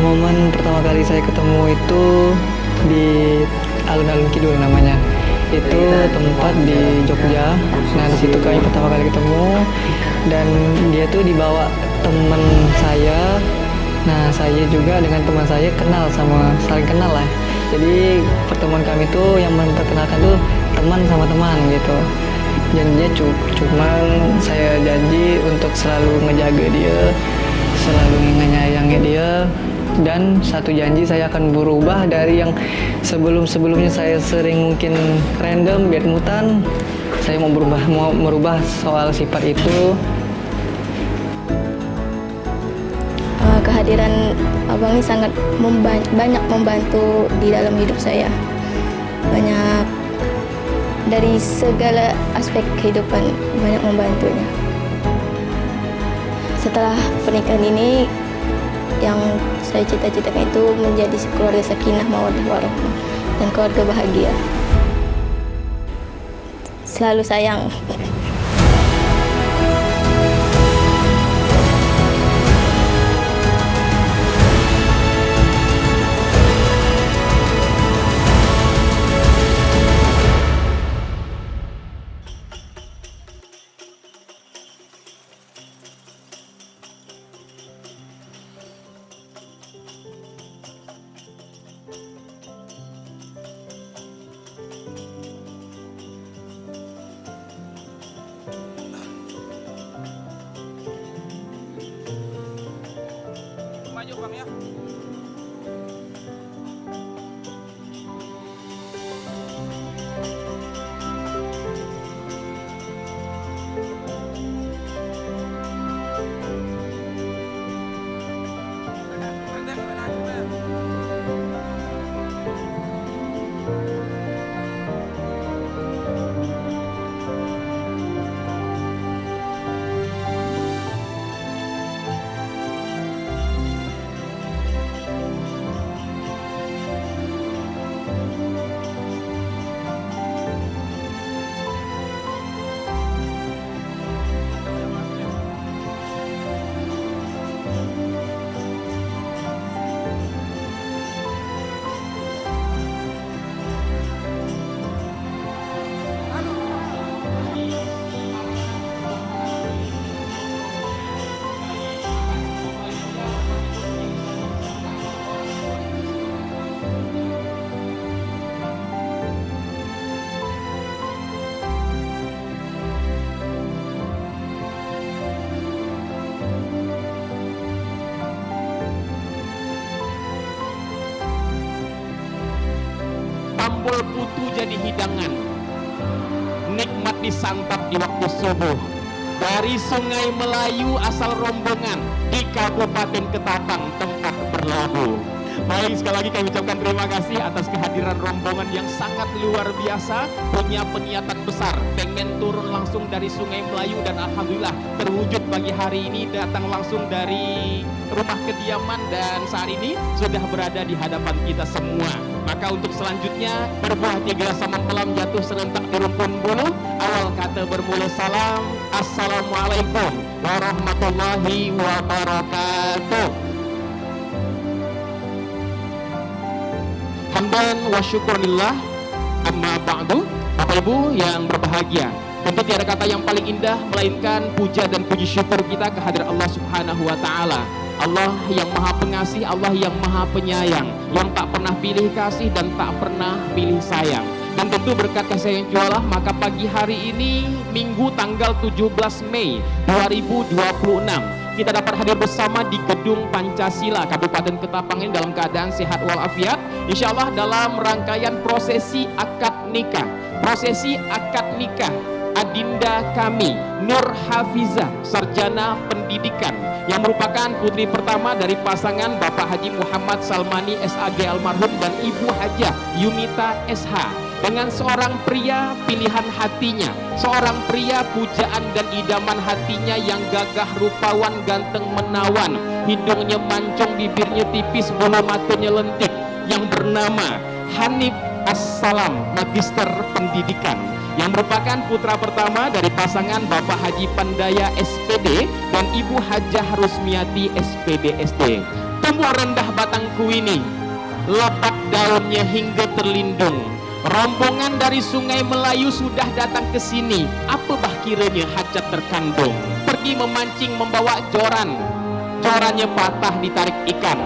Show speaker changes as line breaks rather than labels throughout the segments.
Momen pertama kali saya ketemu itu di Alun-Alun Kidul namanya. Itu tempat di Jogja. Nah, di situ kami pertama kali ketemu dan dia tuh dibawa teman saya. Nah, saya juga dengan teman saya saling kenal lah. Jadi pertemuan kami tuh yang memperkenalkan tuh teman sama teman gitu. Janjinya cuman saya janji untuk selalu ngejaga dia, selalu menyayangi dia, dan satu janji saya akan berubah dari yang sebelumnya saya sering mungkin random, bad mutan. Saya mau merubah soal sifat itu.
Kehadiran abang ini sangat banyak membantu di dalam hidup saya. Banyak dari segala aspek kehidupan, banyak membantunya. Setelah pernikahan ini, yang saya cita-citakan itu menjadi keluarga sakinah, mawaddah warahmah, dan keluarga bahagia. Selalu sayang.
Maju Bang ya. Tambol putu jadi hidangan, nikmat disantap di waktu subuh. Dari Sungai Melayu asal rombongan di Kabupaten Ketapang tempat berlabuh. Baik, sekali lagi kami ucapkan terima kasih atas kehadiran rombongan yang sangat luar biasa, punya peniatan besar, pengen turun langsung dari Sungai Melayu, dan alhamdulillah terwujud pagi hari ini, datang langsung dari rumah kediaman dan saat ini sudah berada di hadapan kita semua. Maka untuk selanjutnya berbuah tiga samang malam jatuh serentak di rumpun bulu. Awal kata bermula salam, assalamualaikum warahmatullahi wabarakatuh. Hamdan wa syukurillah, amma ba'du. Bapak Ibu yang berbahagia, tentu tiada kata yang paling indah melainkan puja dan puji syukur kita kehadirat Allah Subhanahu wa taala. Allah yang maha pengasih, Allah yang maha penyayang, yang tak pernah pilih kasih dan tak pernah pilih sayang. Dan tentu berkat kasih yang jualah, maka pagi hari ini Minggu tanggal 17 Mei 2026 kita dapat hadir bersama di Gedung Pancasila Kabupaten Ketapang ini dalam keadaan sehat walafiat, insya Allah dalam rangkaian prosesi akad nikah. Prosesi akad nikah adinda kami Nur Hafizah, sarjana pendidikan, yang merupakan putri pertama dari pasangan Bapak Haji Muhammad Salmani SAG almarhum dan Ibu Hajah Yunita SH, dengan seorang pria pilihan hatinya, seorang pria pujaan dan idaman hatinya yang gagah rupawan, ganteng menawan, hidungnya mancung, bibirnya tipis, bulu matanya lentik, yang bernama Hanif Assalam, Magister Pendidikan, yang merupakan putra pertama dari pasangan Bapak Haji Pandaya SPD dan Ibu Hajah Rusmiati SPD SD. tumbuh rendah batangku ini, lebat daunnya hingga terlindung. Rombongan dari sungai Melayu sudah datang ke sini. Apa bah kiranya hajat terkandung? Pergi memancing membawa joran. Jorannya patah ditarik ikan.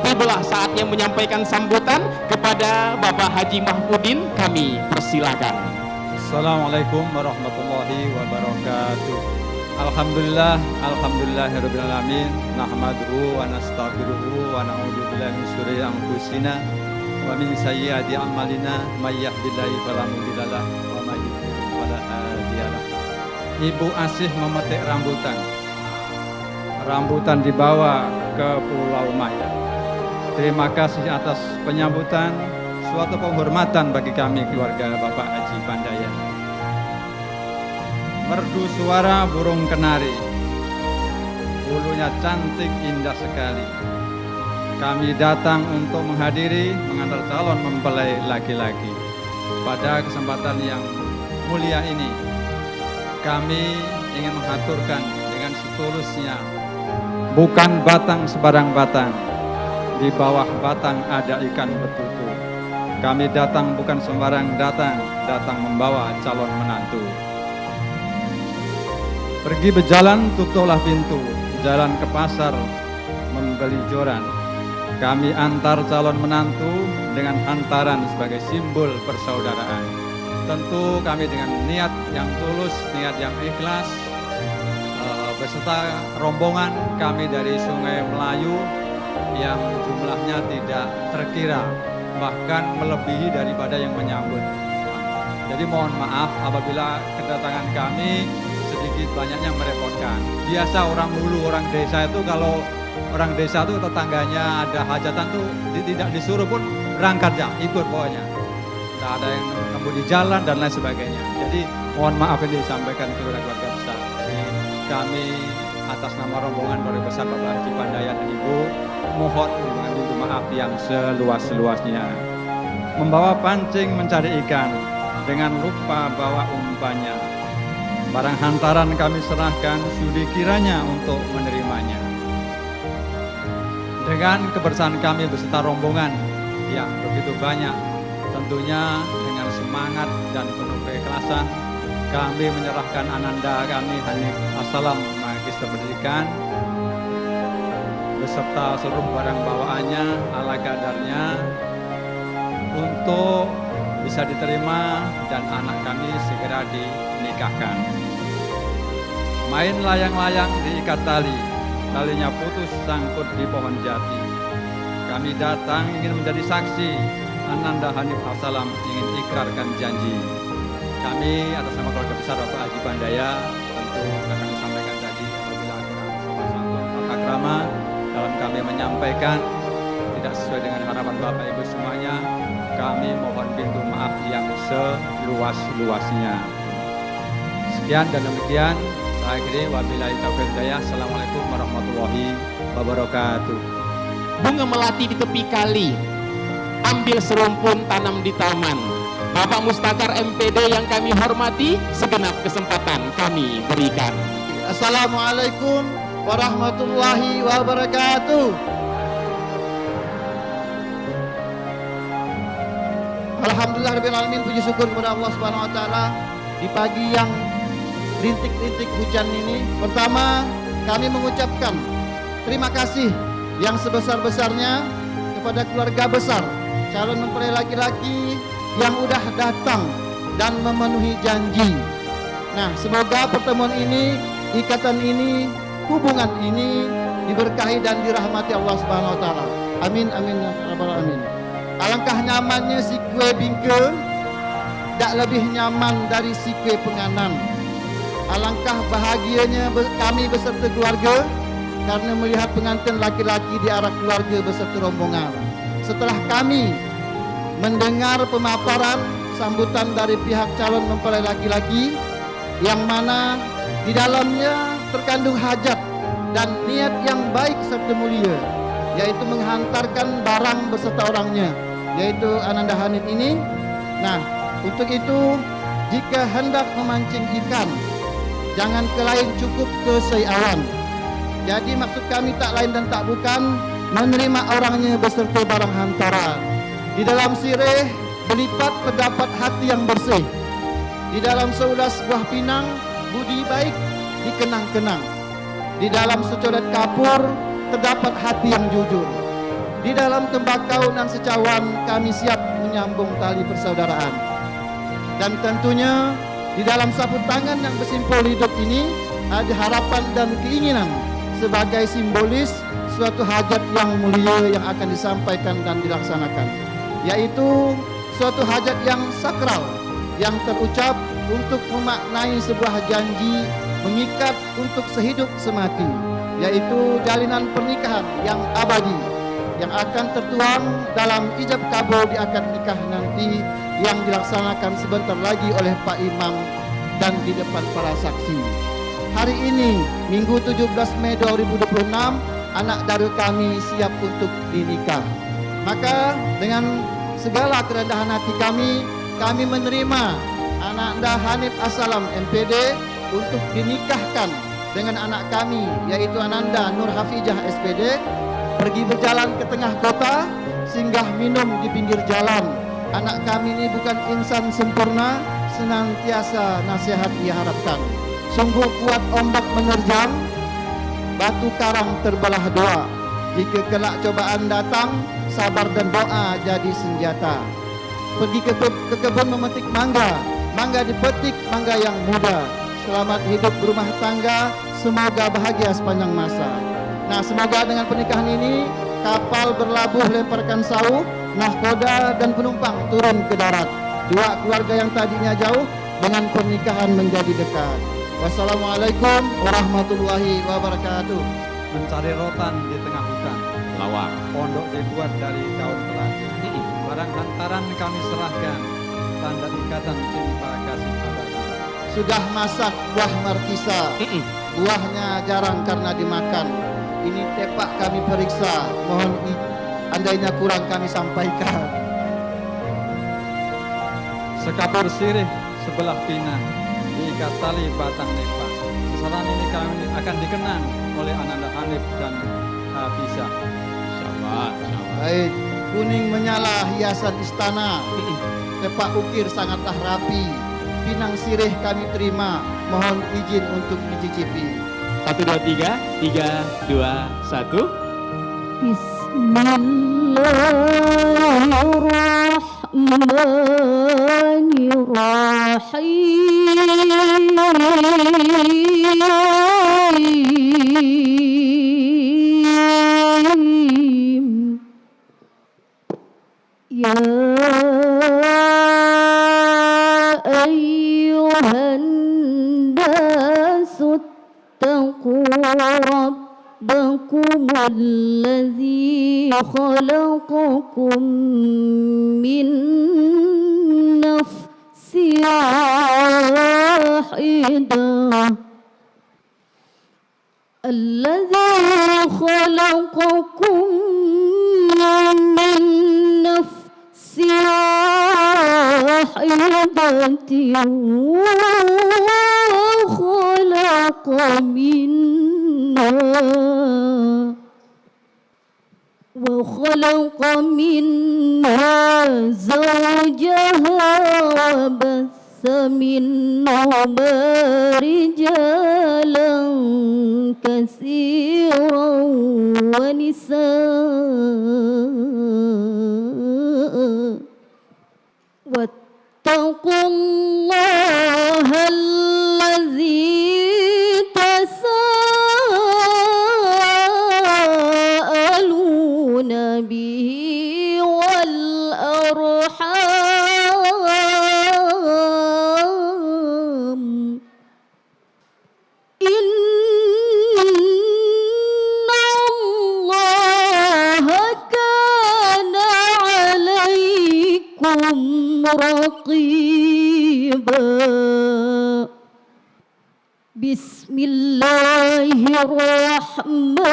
Tibalah saatnya menyampaikan sambutan kepada Bapak Haji Mahfudin. Kami persilakan.
Assalamualaikum warahmatullahi wabarakatuh. Alhamdulillahirabbil alamin. Nahmaduhu wa nastaghfiruhu wa na'udzu billahi min syururi anfusina wa min sayyiati a'malina may yahdihillahu fala mudhillalah wa may yudhlil fala hadiyalah. Ibu Asih memetik rambutan. Rambutan dibawa ke Pulau Maya. Terima kasih atas penyambutan, suatu penghormatan bagi kami keluarga Bapak Haji Pandayan. Merdu suara burung kenari, bulunya cantik indah sekali. Kami datang untuk menghadiri mengantar calon mempelai laki-laki. Pada kesempatan yang mulia ini, kami ingin mengaturkan dengan setulusnya, bukan batang sebarang batang. Di bawah batang ada ikan betutu. Kami datang bukan sembarang datang membawa calon menantu. Pergi berjalan, tutuplah pintu, jalan ke pasar membeli joran. Kami antar calon menantu dengan hantaran sebagai simbol persaudaraan. Tentu kami dengan niat yang tulus, niat yang ikhlas, beserta rombongan kami dari Sungai Melayu yang jumlahnya tidak terkira, bahkan melebihi daripada yang menyambut. Jadi mohon maaf apabila kedatangan kami sedikit banyaknya merepotkan. Biasa orang hulu, orang desa itu kalau orang desa itu tetangganya ada hajatan tuh tidak disuruh pun berangkat ya, ikut pokoknya. Tidak ada yang nemu di jalan dan lain sebagainya. Jadi mohon maaf ini disampaikan kepada keluarga besar. Jadi kami atas nama rombongan keluarga besar Bapak Haji Pandayan dan Ibu mohon mengambil maaf yang seluas-luasnya. Membawa pancing mencari ikan dengan lupa bawa umpannya. Barang hantaran kami serahkan, sudi kiranya untuk menerimanya. Dengan kebersamaan kami beserta rombongan yang begitu banyak, tentunya dengan semangat dan penuh keikhlasan, kami menyerahkan ananda kami Hanif Assalam Magister Pendidikan beserta seluruh barang bawaannya ala kadarnya untuk bisa diterima dan anak kami segera dinikahkan. Main layang-layang diikat tali, talinya putus sangkut di pohon jati. Kami datang ingin menjadi saksi, Ananda Hanif Assalam ingin ikrarkan janji. Kami atas nama keluarga besar Bapak Haji Pandaya tentu akan disampaikan tadi apabila kurang sopan santun tata krama dalam kami menyampaikan tidak sesuai dengan harapan Bapak Ibu semuanya, kami mohon pintu maaf yang seluas-luasnya. Sekian dan demikian, saya akhiri wabillahi taufiq hidayah. Assalamualaikum warahmatullahi wabarakatuh.
Bunga melati di tepi kali, ambil serumpun tanam di taman. Bapak Mustakar MPD yang kami hormati, segenap kesempatan kami berikan.
Assalamualaikum warahmatullahi wabarakatuh. Alhamdulillah, puji syukur kepada Allah Subhanahu wa taala di pagi yang rintik-rintik hujan ini. Pertama, kami mengucapkan terima kasih yang sebesar-besarnya kepada keluarga besar calon mempelai laki-laki yang udah datang dan memenuhi janji. Nah, semoga pertemuan ini, ikatan ini, hubungan ini diberkahi dan dirahmati Allah Subhanahu wa taala. Amin amin ya rabbal alamin. Alangkah nyamannya si kue bingke, tak lebih nyaman dari si kue penganan. Alangkah bahagianya kami beserta keluarga karena melihat pengantin laki-laki di arah keluarga beserta rombongan. Setelah kami mendengar pemaparan sambutan dari pihak calon mempelai laki-laki yang mana di dalamnya terkandung hajat dan niat yang baik serta mulia, yaitu menghantarkan barang beserta orangnya, yaitu Ananda Hanif ini. Nah, untuk itu jika hendak memancing ikan, jangan ke lain, cukup ke Sei Awan. Jadi maksud kami tak lain dan tak bukan menerima orangnya beserta barang hantaran. Di dalam sirih berlipat terdapat hati yang bersih. Di dalam seulas buah pinang budi baik dikenang-kenang. Di dalam secodet kapur terdapat hati yang jujur. Di dalam tembakau dan secawan kami siap menyambung tali persaudaraan. Dan tentunya di dalam sapu tangan yang bersimpul hidup ini ada harapan dan keinginan sebagai simbolis suatu hajat yang mulia yang akan disampaikan dan dilaksanakan, yaitu suatu hajat yang sakral yang terucap untuk memaknai sebuah janji mengikat untuk sehidup semati, yaitu jalinan pernikahan yang abadi yang akan tertuang dalam ijab kabul di akad nikah nanti yang dilaksanakan sebentar lagi oleh Pak Imam dan di depan para saksi. Hari ini, Minggu 17 Mei 2026, anak darul kami siap untuk dinikah. Maka dengan segala kerendahan hati kami menerima anak anda Hanif Assalam MPD untuk dinikahkan dengan anak kami, yaitu Ananda Nur Hafijah SPD, pergi berjalan ke tengah kota, singgah minum di pinggir jalan. Anak kami ini bukan insan sempurna, senantiasa nasihat diharapkan. Sungguh kuat ombak menerjang, batu karang terbelah dua. Jika kelak cobaan datang, sabar dan doa jadi senjata. Pergi ke kebun memetik mangga, mangga dipetik, mangga yang muda. Selamat hidup berumah tangga, semoga bahagia sepanjang masa. Nah, semoga dengan pernikahan ini kapal berlabuh lemparkan sauh, nahkoda dan penumpang turun ke darat. Dua keluarga yang tadinya jauh dengan pernikahan menjadi dekat. Wassalamualaikum warahmatullahi wabarakatuh.
Mencari rotan di tengah hutan,
Lawak.
pondok dibuat dari daun telaga. Barang hantaran kami serahkan, tanda ikatan cinta kasih abadi.
Sudah masak buah markisa, buahnya jarang karena dimakan. Ini tepak kami periksa, mohon andainya kurang kami sampaikan.
Sekapur sirih sebelah pinang, diikat tali batang nepa. Sesaran ini kami akan dikenang oleh Ananda Hanif dan Hafizah.
Insyaallah, insyaallah.
Baik, kuning menyala hiasan istana, tepak ukir sangatlah rapi. Pinang sirih kami terima, mohon izin untuk dicicipi.
1, 2, 3, 3, 2, 1.
Bismillahirrahmanirrahim. Ya ayyuhan nasu اتقوا ربكم الذي خلقكم من نفس واحدة الذي خلقكم من نفس واحدة وخلق منها زوجها وبث منهما رجالا كثيرا ونساء واتقوا الله الذي تساءلون به والأرحام إن الله كان عليكم رقيبا بسم الله الرحمن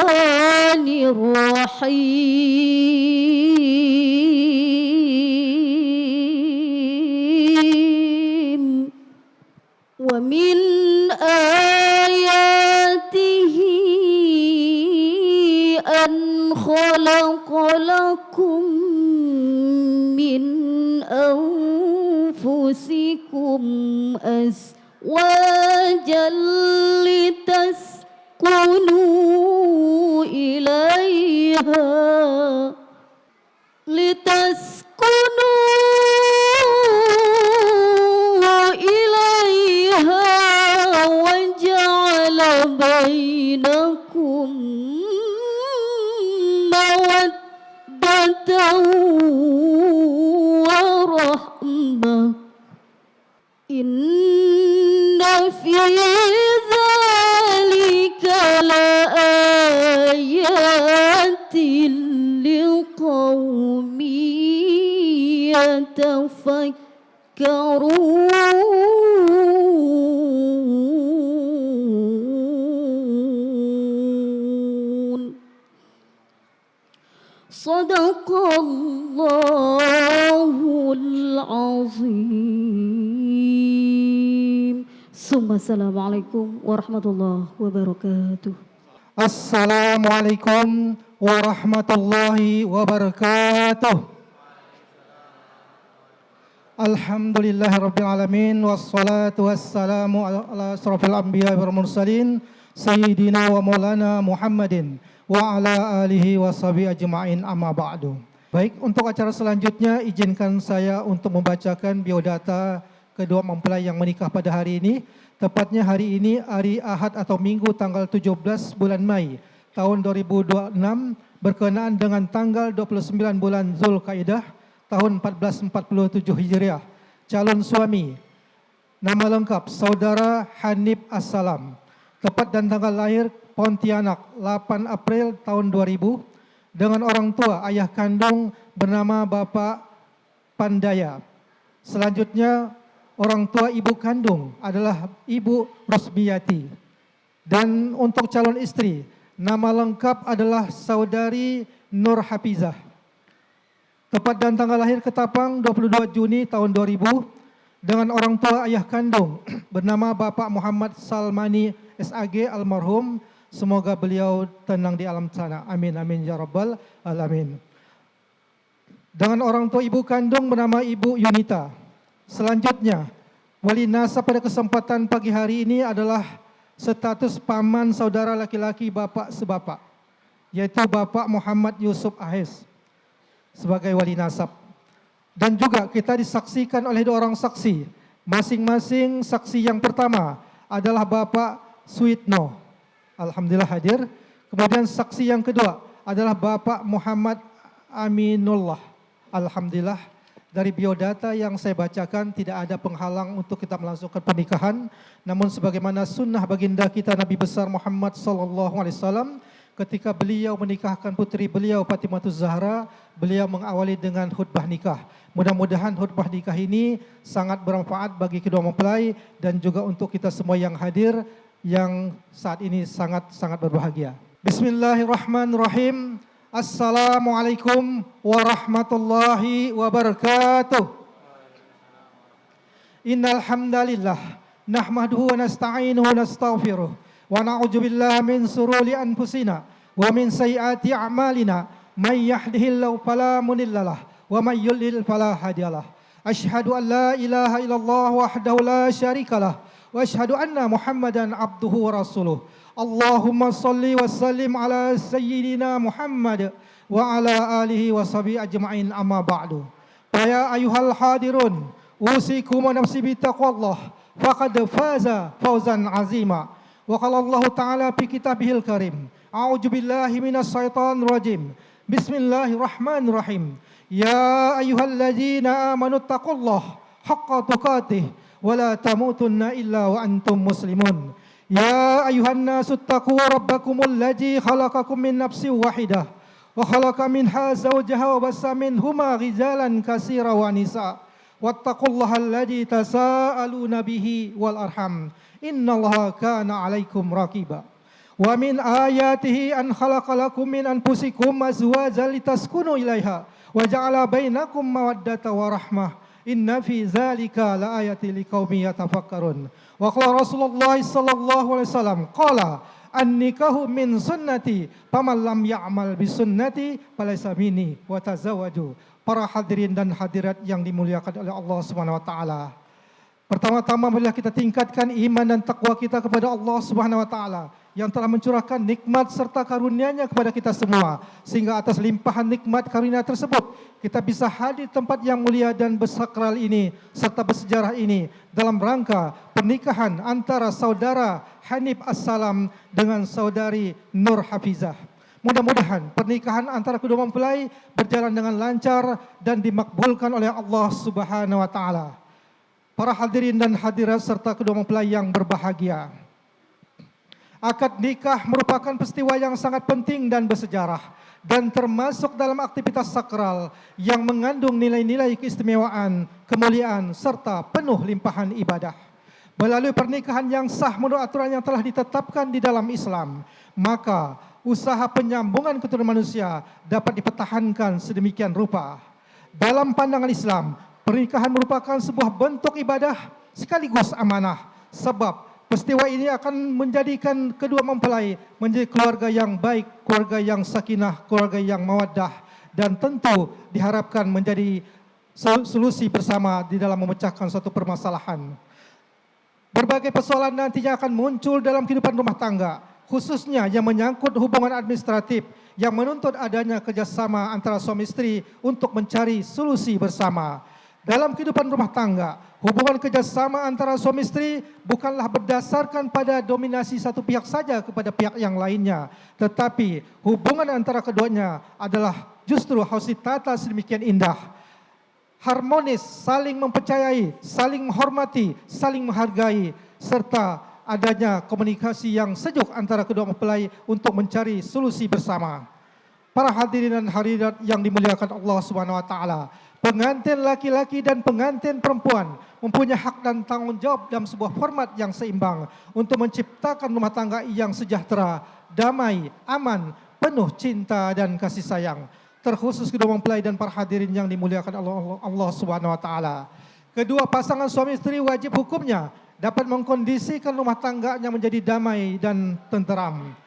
الرحيم ومن آياته أن خلق خلقكم من أنفسكم أزواجا لتسكنوا إليها وجعل بينكم مودة ورحمة إن في ذلك لآيات لقوم يتفكرون صدق الله العظيم ثم السلام عليكم ورحمة الله وبركاته.
Assalamualaikum warahmatullahi wabarakatuh. Alhamdulillahirabbil alamin wassalatu wassalamu ala asrofil anbiya wal mursalin sayyidina wa maulana Muhammadin wa ala alihi washabihi ajma'in amma ba'du. Baik, untuk acara selanjutnya izinkan saya untuk membacakan biodata kedua mempelai yang menikah pada hari ini. Tepatnya hari ini hari Ahad atau Minggu tanggal 17 bulan Mei tahun 2026 berkenaan dengan tanggal 29 bulan Zulkaidah tahun 1447 Hijriah. Calon suami, nama lengkap Saudara Hanif Assalam. Tepat dan tanggal lahir Pontianak 8 April tahun 2000. Dengan orang tua ayah kandung bernama Bapak Pandaya. Selanjutnya orang tua ibu kandung adalah Ibu Rosmiyati. Dan untuk calon istri, nama lengkap adalah Saudari Nur Hafizah. Tepat dan tanggal lahir Ketapang 22 Juni tahun 2000 dengan orang tua ayah kandung bernama Bapak Muhammad Salmani SAG almarhum. Semoga beliau tenang di alam sana. Amin amin ya rabbal alamin. Dengan orang tua ibu kandung bernama Ibu Yunita. Selanjutnya, wali nasab pada kesempatan pagi hari ini adalah status paman saudara laki-laki bapak sebapak, yaitu Bapak Muhammad Yusuf Ahes sebagai wali nasab. Dan juga kita disaksikan oleh dua orang saksi. Masing-masing saksi yang pertama adalah Bapak Suitno. Alhamdulillah hadir. Kemudian saksi yang kedua adalah Bapak Muhammad Aminullah. Alhamdulillah. Dari biodata yang saya bacakan tidak ada penghalang untuk kita melangsungkan pernikahan. Namun sebagaimana sunnah baginda kita Nabi besar Muhammad SAW, ketika beliau menikahkan putri beliau Fatimahuz Zahra, beliau mengawali dengan khutbah nikah. Mudah-mudahan khutbah nikah ini sangat bermanfaat bagi kedua mempelai dan juga untuk kita semua yang hadir yang saat ini sangat berbahagia. Bismillahirrahmanirrahim. Assalamualaikum warahmatullahi wabarakatuh. Innal hamdalillah nahmaduhu wa nasta'inuhu wa nastaghfiruh wa na'udzu billahi min shururi anfusina wa min sayyiati a'malina may yahdihillahu fala mudhillalah wa may yudlil fala hadiyalah. Asyhadu an la ilaha illallah wahdahu la syarikalah wa asyhadu anna Muhammadan abduhu wa rasuluh. Allahumma salli wa sallim ala sayyidina Muhammad wa ala alihi wa sahbihi ajma'in amma ba'du. Ya ayuhal hadirun, usikum wa nafsi bi taqwallah faqad faza fawzan azima. Wa qala Allah Ta'ala fi kitabihil karim. A'udzu billahi minas syaitonir rajim. Bismillahirrahmanirrahim. Ya ayyuhalladzina amanu taqullaha haqqa tuqatih wa la tamutunna illa wa antum muslimun. Ya ayuhan nasu taqu rabbakumul ladzi khalaqakum min nafsin wahidah wa khalaqa minha zawjaha wa bassa minhuma rijalan katsiran wa nisaa wattaqullaha alladzi tasaaluna bihi wal arham innallaha kana 'alaikum raqiba. Wa min ayatihi an khalaqalakum min anfusikum azwajan litaskunu ilaiha wa ja'ala bainakum mawaddatan wa rahmah. Inna fi zalika laayatin liqaumin yatafakkarun. Wa qala Rasulullah sallallahu alaihi wasallam qala an-nikahu min sunnati faman lam ya'mal bi sunnati falaysa minni wa tazawwaju. Para hadirin dan hadirat yang dimuliakan oleh Allah Subhanahu wa taala. Pertama-tama marilah kita tingkatkan iman dan takwa kita kepada Allah Subhanahu wa taala yang telah mencurahkan nikmat serta karunia-Nya kepada kita semua, sehingga atas limpahan nikmat karunia tersebut kita bisa hadir di tempat yang mulia dan bersakral ini serta bersejarah ini dalam rangka pernikahan antara saudara Hanif Assalam dengan saudari Nur Hafizah. Mudah-mudahan pernikahan antara kedua mempelai berjalan dengan lancar dan dimakbulkan oleh Allah Subhanahu wa taala. Para hadirin dan hadirat serta kedua mempelai yang berbahagia. Akad nikah merupakan peristiwa yang sangat penting dan bersejarah dan termasuk dalam aktivitas sakral yang mengandung nilai-nilai keistimewaan, kemuliaan serta penuh limpahan ibadah. Melalui pernikahan yang sah menurut aturan yang telah ditetapkan di dalam Islam, maka usaha penyambungan keturunan manusia dapat dipertahankan sedemikian rupa. Dalam pandangan Islam, pernikahan merupakan sebuah bentuk ibadah sekaligus amanah, sebab peristiwa ini akan menjadikan kedua mempelai menjadi keluarga yang baik, keluarga yang sakinah, keluarga yang mawaddah, dan tentu diharapkan menjadi solusi bersama di dalam memecahkan suatu permasalahan. Berbagai persoalan nantinya akan muncul dalam kehidupan rumah tangga, khususnya yang menyangkut hubungan administratif yang menuntut adanya kerjasama antara suami istri untuk mencari solusi bersama. Dalam kehidupan rumah tangga, hubungan kerjasama antara suami istri bukanlah berdasarkan pada dominasi satu pihak saja kepada pihak yang lainnya, tetapi hubungan antara keduanya adalah justru harus ditata sedemikian indah, harmonis, saling mempercayai, saling menghormati, saling menghargai, serta adanya komunikasi yang sejuk antara kedua mempelai untuk mencari solusi bersama. Para hadirin dan hadirat yang dimuliakan Allah Subhanahu wa taala, pengantin laki-laki dan pengantin perempuan mempunyai hak dan tanggung jawab dalam sebuah format yang seimbang untuk menciptakan rumah tangga yang sejahtera, damai, aman, penuh cinta dan kasih sayang. Terkhusus kedua mempelai dan para hadirin yang dimuliakan Allah Subhanahu wa taala. Kedua pasangan suami istri wajib hukumnya dapat mengkondisikan rumah tangganya menjadi damai dan tenteram.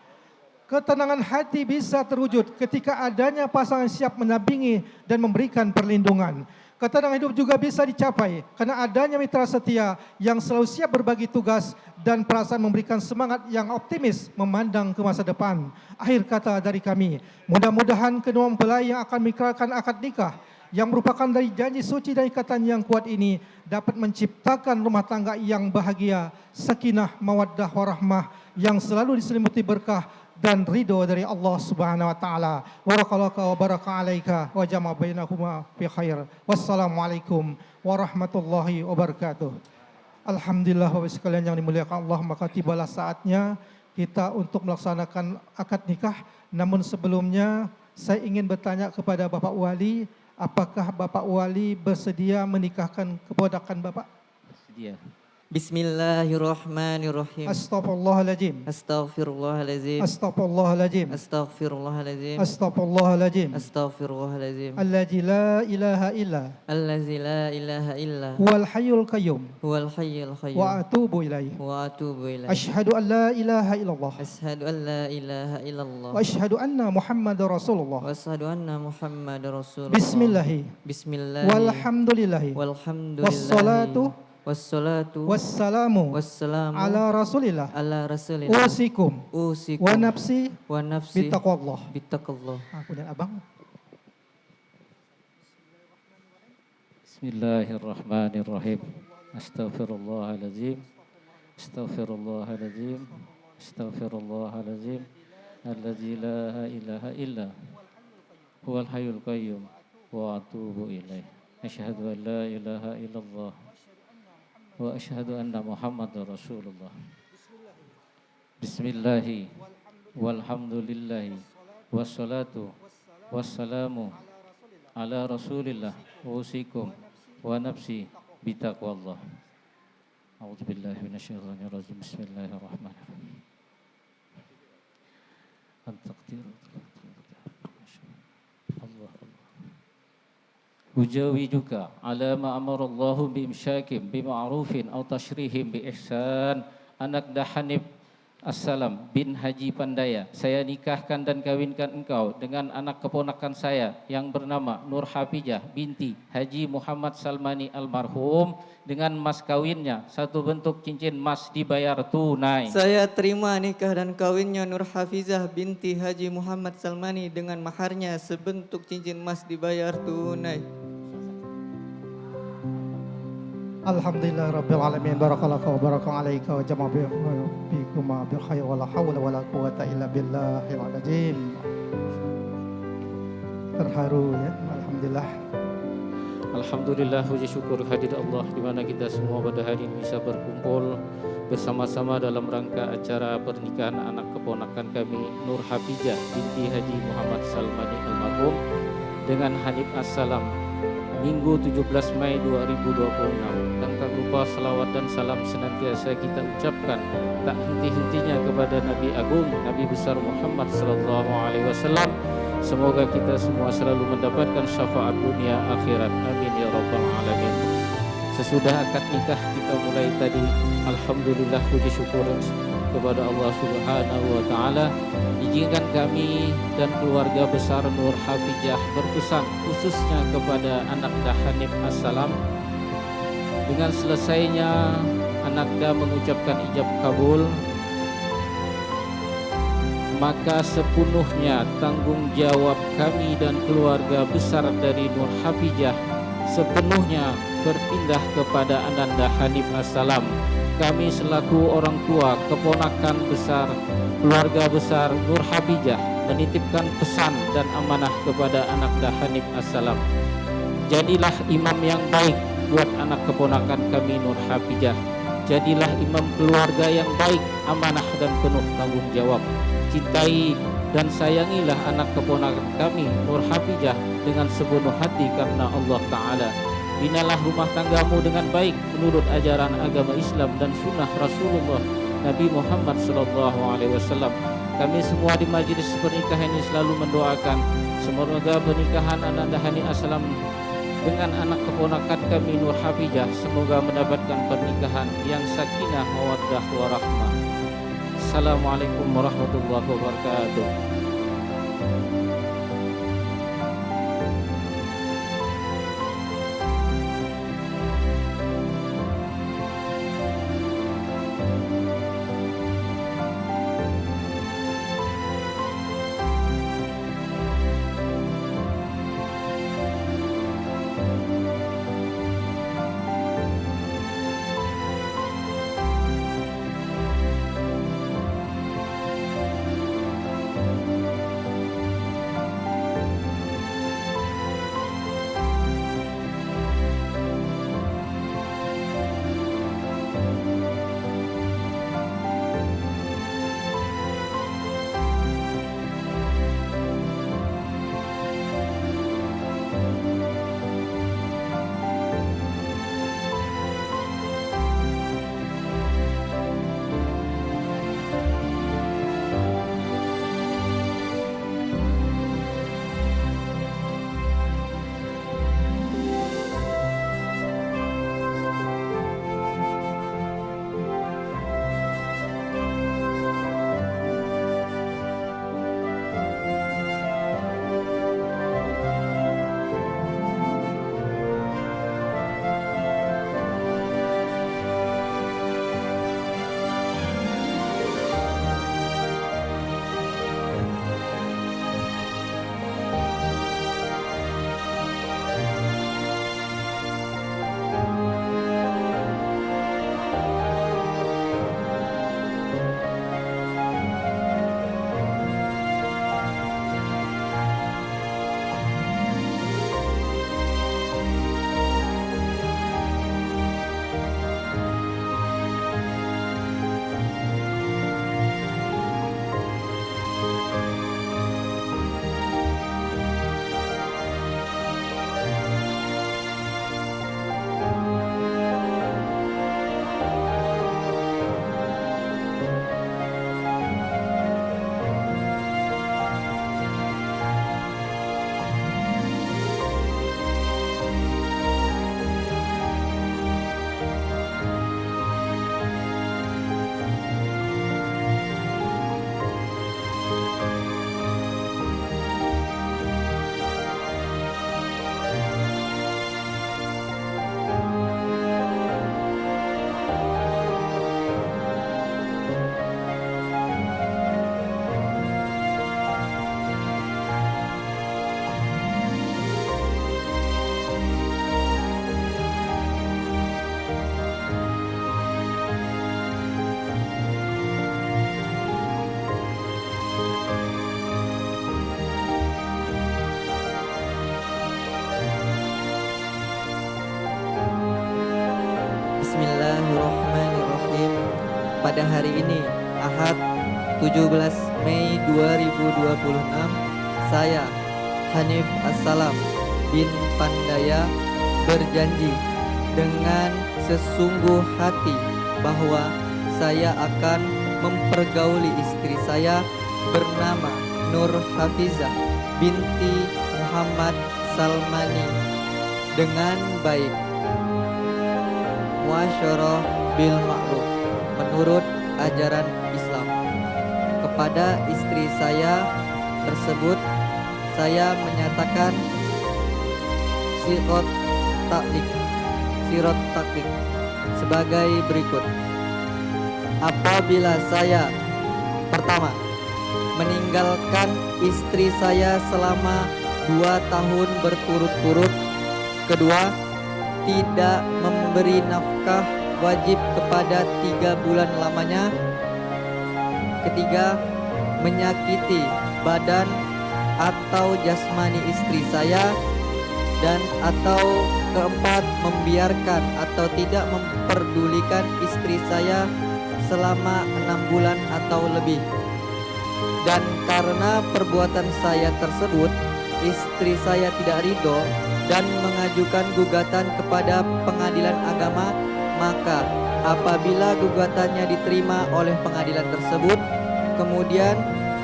Ketenangan hati bisa terwujud ketika adanya pasangan siap mendampingi dan memberikan perlindungan. Ketenangan hidup juga bisa dicapai karena adanya mitra setia yang selalu siap berbagi tugas dan perasaan memberikan semangat yang optimis memandang ke masa depan. Akhir kata dari kami, mudah-mudahan kedua mempelai yang akan mengikrarkan akad nikah yang merupakan dari janji suci dan ikatan yang kuat ini dapat menciptakan rumah tangga yang bahagia, sakinah, mawaddah, warahmah yang selalu diselimuti berkah dan ridho dari Allah Subhanahu wa taala. Barakallahu wa baraka alaika wa jama' bainakuma fi khair. Wassalamualaikum warahmatullahi wabarakatuh. Alhamdulillah, Bapak sekalian yang dimuliakan Allah, maka tibalah saatnya kita untuk melaksanakan akad nikah. Namun sebelumnya saya ingin bertanya kepada Bapak Wali, apakah Bapak Wali bersedia menikahkan keponakan Bapak?
Bersedia. Bismillahirrahmanirrahim.
Astaghfirullahaladzim.
Astaghfirullahaladzim.
Astaghfirullahaladzim.
Astaghfirullahaladzim.
Astaghfirullahaladzim.
Astaghfirullahaladzim.
Alladzi la ilaha illa
Allazi la ilaha illa
huwal hayyul qayyum
huwal hayyul qayyum
wa atubu ilaih.
wa atubu ilaih.
Asyhadu an la ilaha illallah
Asyhadu an la ilaha illallah
wa asyhadu anna Muhammadar Rasulullah.
wa asyhadu anna Muhammadar Rasulullah.
Bismillahi
Bismillah.
walhamdulillahi
Walhamdulillah.
wassalatu
Wassalatu
wassalamu
wassalamu
ala Rasulillah.
ala Rasulillah.
Usikum
Usikum
wa nafsi
wa nafsi
bitaqwallah.
bittaqallah.
Aku dan abang.
Bismillahirrahmanirrahim. Astaghfirullahaladzim. Astaghfirullahaladzim. Astaghfirullahaladzim. Alladzi la ilaha illa huwal hayyul qayyum wa atubu ilaih. Asyhadu an la ilaha illallah wa asyhadu anna Muhammadar Rasulullah. Bismillahi walhamdulillahi wassalatu wassalamu ala Rasulillah. Usikum wa nafsi bitaqwallah. A'udzubillahi minasyaitonir rajim. Bismillahirrahmanirrahim. At-taqdir. Allah. Ujawijuka ala ma amarallahu bi imsyakim bi ma'rufin aw tashrihim bi ihsan. Anak dah Hanif Assalam bin Haji Pandaya. Saya nikahkan dan kawinkan engkau dengan anak keponakan saya yang bernama Nur Hafijah binti Haji Muhammad Salmani almarhum dengan mas kawinnya satu bentuk cincin emas dibayar tunai.
Saya terima nikah dan kawinnya Nur Hafizah binti Haji Muhammad Salmani dengan maharnya sebentuk cincin emas dibayar tunai.
Alhamdulillah Rabbil Alamin. Barakallahu wa baraka alaika wa jama'a bikuma bil khair wa la hawla wa la quwata illa billahil azim. Terharu ya, alhamdulillah.
Alhamdulillah, puji syukur hadir Allah di mana kita semua pada hari ini bisa berkumpul bersama-sama dalam rangka acara pernikahan anak keponakan kami Nur Hafijah binti Haji Muhammad Salmani almarhum dengan Hanif Assalam Minggu 17 Mei 2026. Dan tak lupa selawat dan salam senantiasa kita ucapkan tak henti-hentinya kepada Nabi Agung, Nabi besar Muhammad sallallahu alaihi wasallam. Semoga kita semua selalu mendapatkan syafaat dunia akhirat. Amin ya rabbal alamin. Sesudah akad nikah kita mulai tadi, alhamdulillah puji syukur kepada Allah Subhanahu wa taala. Izinkan kami dan keluarga besar Nur Hafijah berpesan khususnya kepada Anakda Hanif Assalam. Dengan selesainya Anakda mengucapkan ijab kabul, maka sepenuhnya tanggung jawab kami dan keluarga besar dari Nur Hafijah sepenuhnya berpindah kepada Ananda Hanif Assalam. Kami selaku orang tua, keponakan besar, keluarga besar Nur Hafijah menitipkan pesan dan amanah kepada Anakda Hanif Assalam. Jadilah imam yang baik buat anak keponakan kami Nur Hafijah. Jadilah imam keluarga yang baik, amanah dan penuh tanggung jawab. Cintai dan sayangilah anak keponakan kami Nur Hafijah dengan sepenuh hati karena Allah Ta'ala. Binalah rumah tanggamu dengan baik menurut ajaran agama Islam dan sunnah Rasulullah Nabi Muhammad SAW. Kami semua di majelis pernikahan ini selalu mendoakan semoga pernikahan Ananda Hanif Assalam dengan anak keponakan kami Nur Hafijah semoga mendapatkan pernikahan yang sakinah mawaddah warahmah. Assalamualaikum warahmatullahi wabarakatuh.
pada hari ini, Ahad 17 Mei 2026, saya Hanif Assalam bin Pandaya berjanji dengan sesungguh hati bahwa saya akan mempergauli istri saya bernama Nur Hafizah binti Muhammad Salmani dengan baik, muasyarah bil ma'ruf, menurut ajaran Islam. Kepada istri saya tersebut saya menyatakan sirot taklik sebagai berikut. Apabila saya pertama meninggalkan istri saya selama 2 tahun berturut-turut, kedua tidak memberi nafkah wajib kepada 3 bulan lamanya, ketiga menyakiti badan atau jasmani istri saya, dan atau keempat membiarkan atau tidak memperdulikan istri saya selama 6 bulan atau lebih. Dan karena perbuatan saya tersebut istri saya tidak ridho dan mengajukan gugatan kepada pengadilan agama, maka apabila gugatannya diterima oleh pengadilan tersebut, kemudian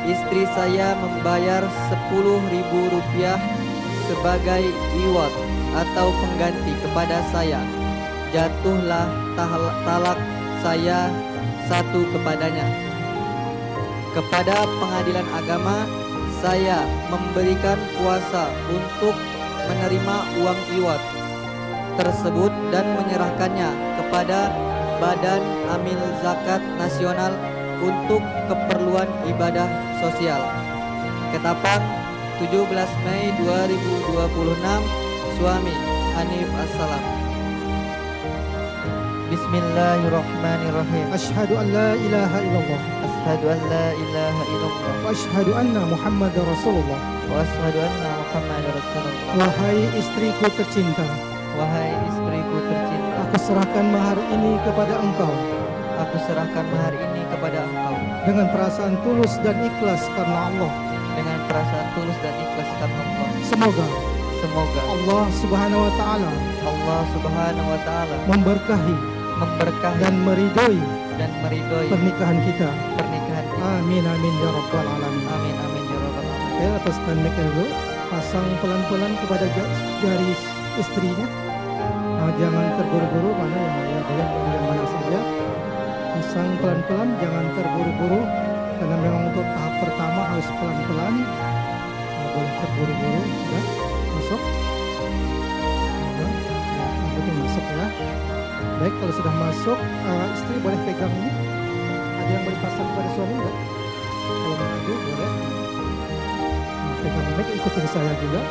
istri saya membayar Rp10.000 sebagai iwat atau pengganti kepada saya, jatuhlah talak saya 1 kepadanya. Kepada pengadilan agama saya memberikan kuasa untuk menerima uang iwat tersebut dan menyerahkannya kepada Badan Amil Zakat Nasional untuk keperluan ibadah sosial. Ketapang 17 Mei 2026, suami Hanif Assalam. Bismillahirrahmanirrahim.
Asyhadu an la ilaha illallah
Asyhadu an la ilaha illallah
wa asyhadu anna Muhammadar Rasulullah.
wa asyhadu anna Muhammadar Rasulullah.
Wahai istriku tercinta,
Wahai istriku tercinta,
aku serahkan mahar ini kepada engkau
aku serahkan mahar ini kepada engkau
dengan perasaan tulus dan ikhlas karena Allah.
dengan perasaan tulus dan ikhlas karena Allah.
Semoga
Semoga
Allah Subhanahu wa taala
Allah Subhanahu wa taala
memberkahi
memberkahi
dan meridhoi
meridhoi
pernikahan kita.
pernikahan kita.
Amin amin ya rabbal alamin.
Amin amin ya rabbal alamin.
Oke, lepaskan mic dulu. Pasang pelan-pelan kepada jari istrinya. Jangan terburu-buru, mana yang boleh yang mana saja. Pasang pelan-pelan, jangan terburu-buru. Karena memang untuk tahap pertama harus pelan-pelan. Nggak boleh terburu-buru. Sudah masuk. Ya, yang penting masuk ya. Baik, kalau sudah masuk, istri boleh pegang ini. Ada yang boleh pasang kepada suami enggak? Kalau mengadu boleh. Pegang mic, ikutin saya juga.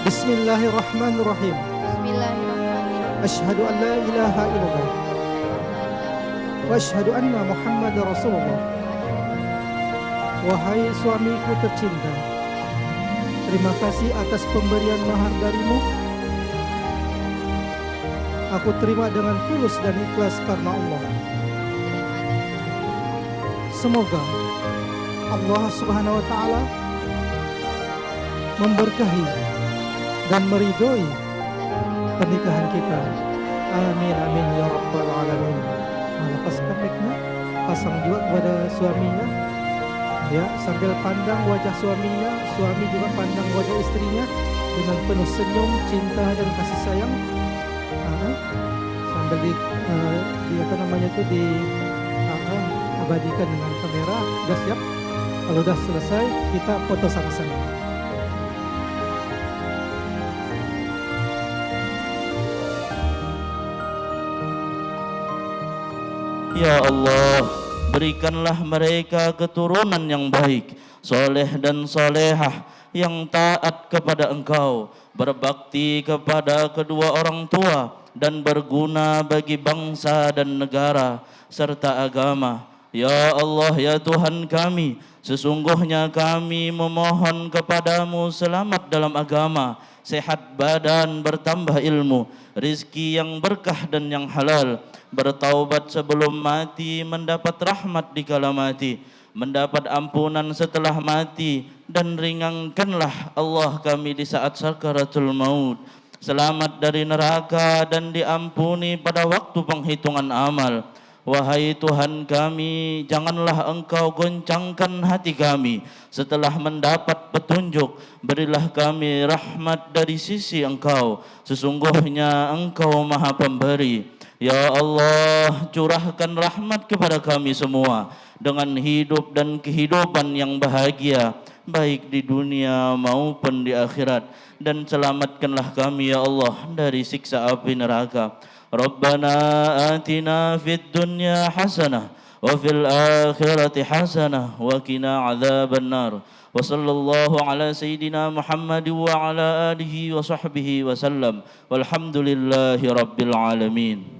Bismillahirrahmanirrahim.
Bismillahirrahmanirrahim.
Asyhadu an la ilaha illallah wa asyhadu anna Muhammadar Rasulullah. Wahai suamiku tercinta, terima kasih atas pemberian mahar darimu. Aku terima dengan tulus dan ikhlas karena Allah. Semoga Allah Subhanahu wa taala memberkahi dan meridhoi pernikahan kita. Amin amin ya rabbal alamin. Lepaskan mic-nya, pasang juga kepada suaminya. Ya, sambil pandang wajah suaminya, suami juga pandang wajah istrinya dengan penuh senyum, cinta dan kasih sayang. Sambil di apa namanya itu abadikan dengan kamera. Udah siap? Kalau udah selesai, kita foto sama-sama.
Ya Allah, berikanlah mereka keturunan yang baik, soleh dan solehah, yang taat kepada Engkau, berbakti kepada kedua orang tua, dan berguna bagi bangsa dan negara, serta agama. Ya Allah, ya Tuhan kami, sesungguhnya kami memohon kepadamu selamat dalam agama, sehat badan, bertambah ilmu, rizki yang berkah dan yang halal, bertaubat sebelum mati, mendapat rahmat di kala mati, mendapat ampunan setelah mati, dan ringankanlah Allah kami di saat sakaratul maut. Selamat dari neraka dan diampuni pada waktu penghitungan amal. Wahai Tuhan kami, janganlah Engkau goncangkan hati kami setelah mendapat petunjuk. Berilah kami rahmat dari sisi Engkau. Sesungguhnya Engkau Maha Pemberi. Ya Allah, curahkan rahmat kepada kami semua dengan hidup dan kehidupan yang bahagia, baik di dunia maupun di akhirat. Dan selamatkanlah kami ya Allah dari siksa api neraka. Rabbana atina fid dunya hasanah wa fil akhirati hasanah wa qina adzabannar. Wa sallallahu ala sayyidina Muhammad wa ala alihi wa sahbihi wa sallam. Walhamdulillahi rabbil alamin.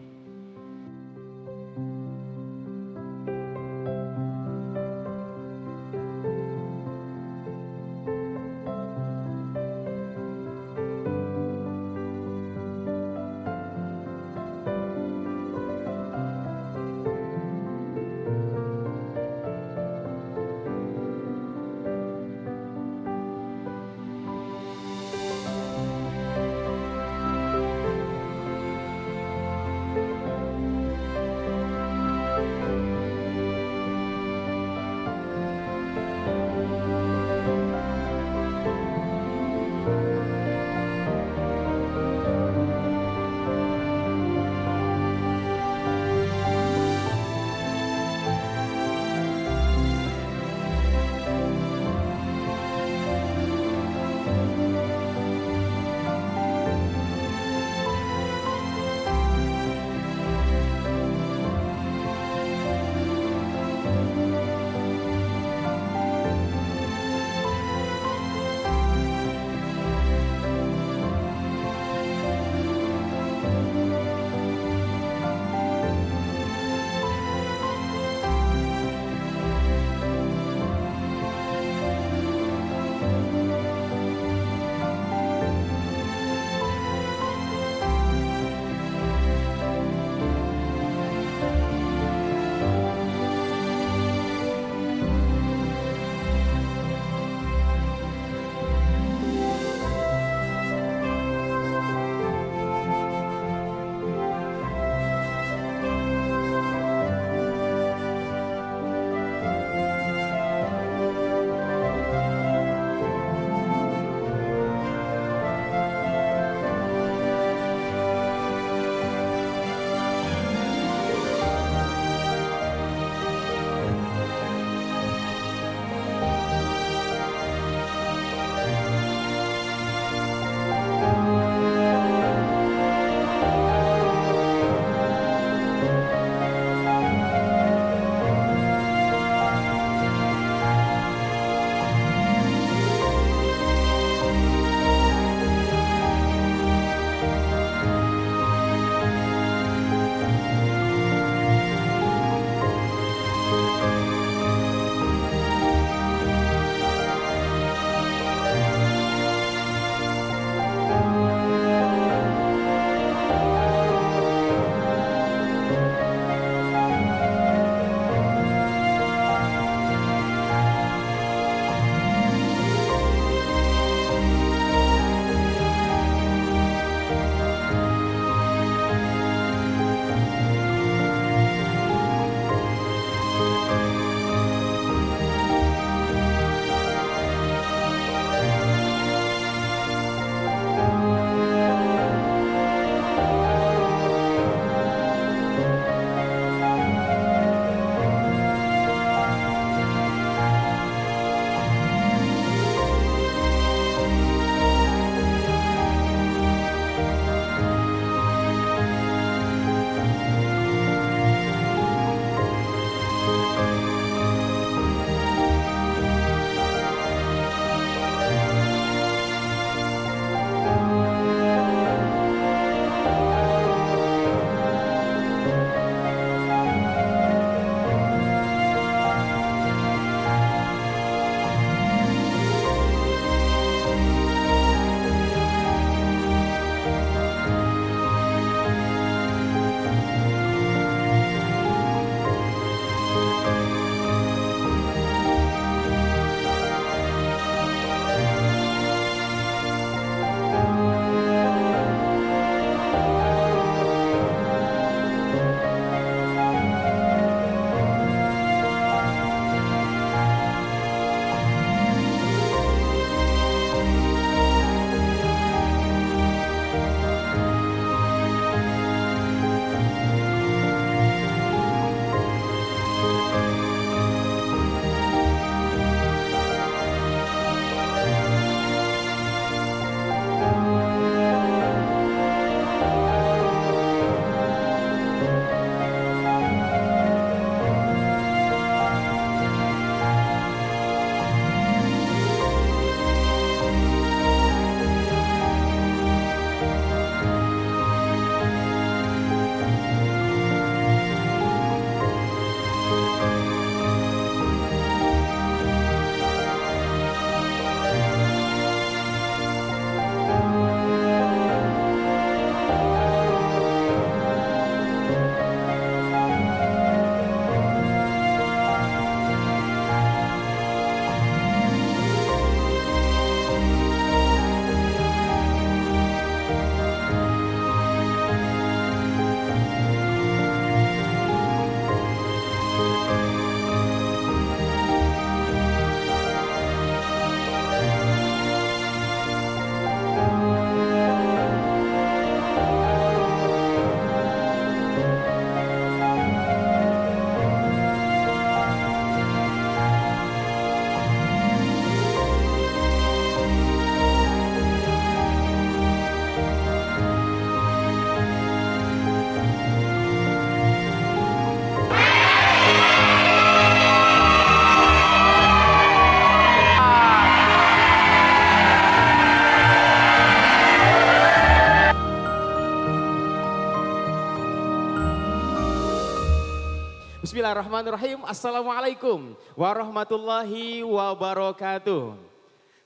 Bismillahirrahmanirrahim. Assalamualaikum warahmatullahi wabarakatuh.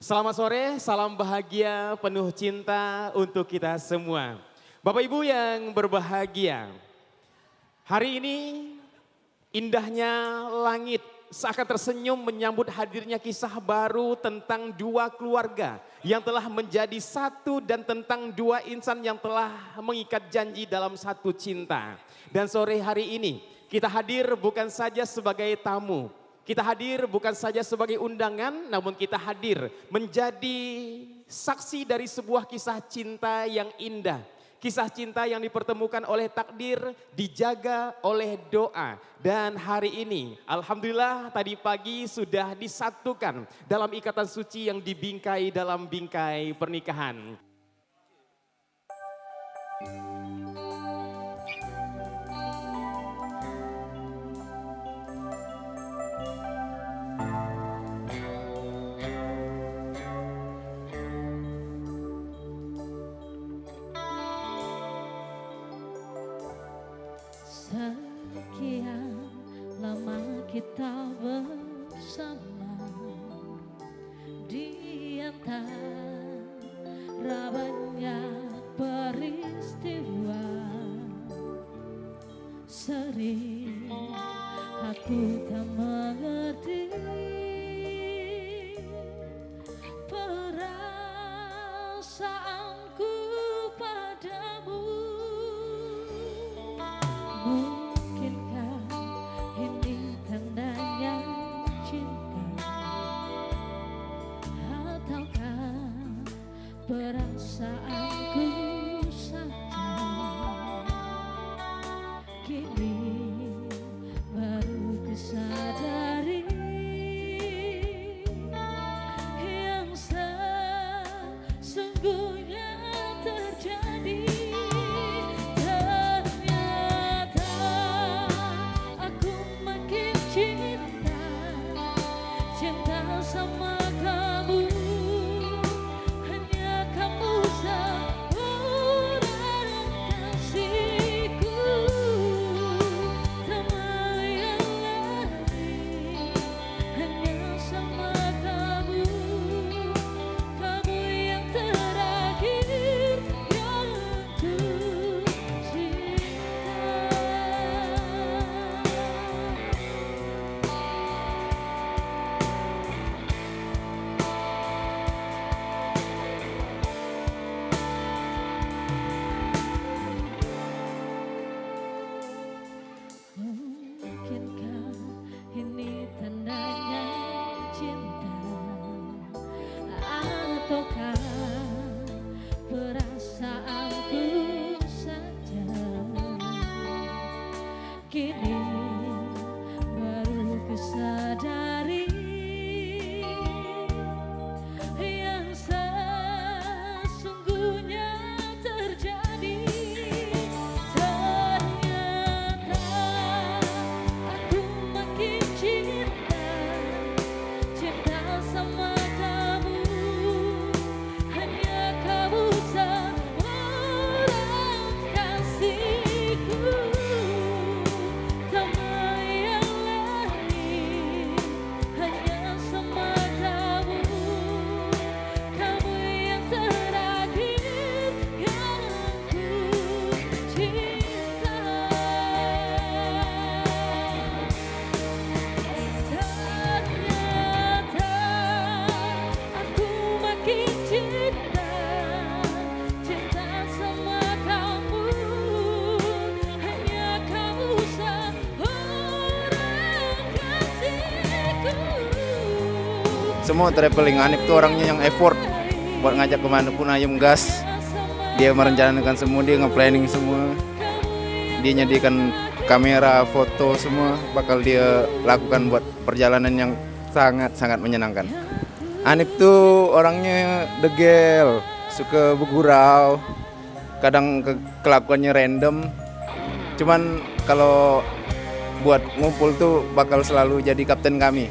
Selamat sore, salam bahagia, penuh cinta untuk kita semua. Bapak Ibu yang berbahagia, hari ini indahnya langit seakan tersenyum menyambut hadirnya kisah baru tentang dua keluarga yang telah menjadi satu dan tentang dua insan yang telah mengikat janji dalam satu cinta. Dan sore hari ini kita hadir bukan saja sebagai tamu, kita hadir bukan saja sebagai undangan, namun kita hadir menjadi saksi dari sebuah kisah cinta yang indah. Kisah cinta yang dipertemukan oleh takdir, dijaga oleh doa. Dan hari ini, alhamdulillah tadi pagi sudah disatukan dalam ikatan suci yang dibingkai dalam bingkai pernikahan.
Sekian lama kita bersama di antara banyak peristiwa. Sering aku tak mengerti perasaanku padamu. Mungkinkah ini tandanya cinta, ataukah perasaanku saja? Kini baru kusadari yang sesungguhnya terjadi. Sama kamu, hanya kamu seorang kasihku, tak mau yang lain, hanya sama kamu, kamu yang terakhir yang ku cinta. Mungkinkah ini tandanya cinta, ataukah perasaanku saja? Kini baru kusadari yang sesungguhnya terjadi. Sama kamu, hanya kamu seorang kasihku, tak mau yang lain, hanya sama kamu, kamu yang terakhir yang ku cinta. Cinta sama kamu, hanya kamu seorang kasihku.
Semua traveling Hanif tuh orangnya yang effort buat ngajak kemana pun ayam gas. Dia merencanakan semua, dia nge-planning semua. Dia nyediakan kamera, foto semua bakal dia lakukan buat perjalanan yang sangat-sangat menyenangkan. Hanif tuh orangnya degel, suka bergurau, kadang kelakuannya random. Cuman kalau buat ngumpul tuh bakal selalu jadi kapten kami,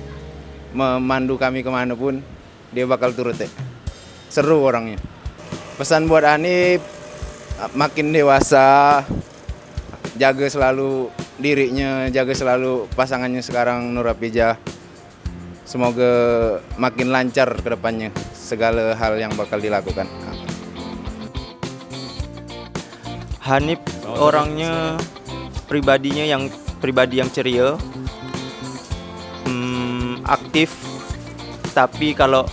memandu kami kemanapun dia bakal turut. Seru orangnya. Pesan buat Hanif, makin dewasa, jaga selalu dirinya, jaga selalu pasangannya sekarang Nur Hafijah. Semoga makin lancar ke depannya segala hal yang bakal dilakukan.
Hanif orangnya pribadi yang ceria, aktif, tapi kalau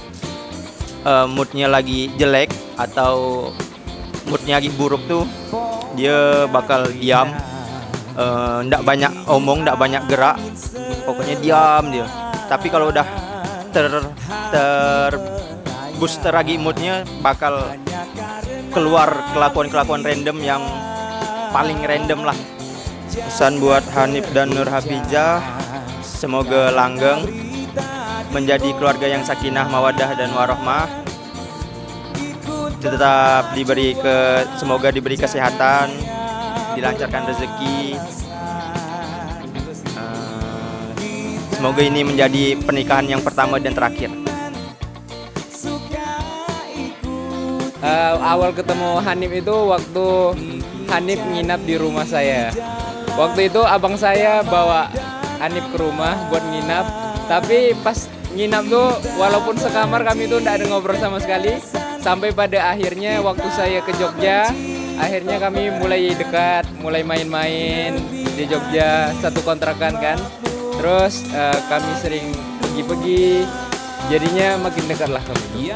moodnya lagi jelek atau moodnya lagi buruk tuh dia bakal diam, ndak banyak omong, ndak banyak gerak, pokoknya diam dia. Tapi kalau udah booster lagi moodnya bakal keluar kelakuan random yang paling random lah. Pesan buat Hanif dan Nur Hafijah, semoga langgeng, menjadi keluarga yang sakinah, mawaddah dan warahmah. Tetap semoga diberi kesehatan, dilancarkan rezeki. Semoga ini menjadi pernikahan yang pertama dan terakhir.
Awal ketemu Hanif itu waktu Hanif nginap di rumah saya. Waktu itu abang saya bawa Hanif ke rumah buat nginap. Tapi pas nginap tuh walaupun sekamar kami tuh tidak ada ngobrol sama sekali. Sampai pada akhirnya waktu saya ke Jogja, akhirnya kami mulai dekat, mulai main-main di Jogja, satu kontrakan kan. Terus kami sering pergi-pergi, jadinya makin dekat lah kami.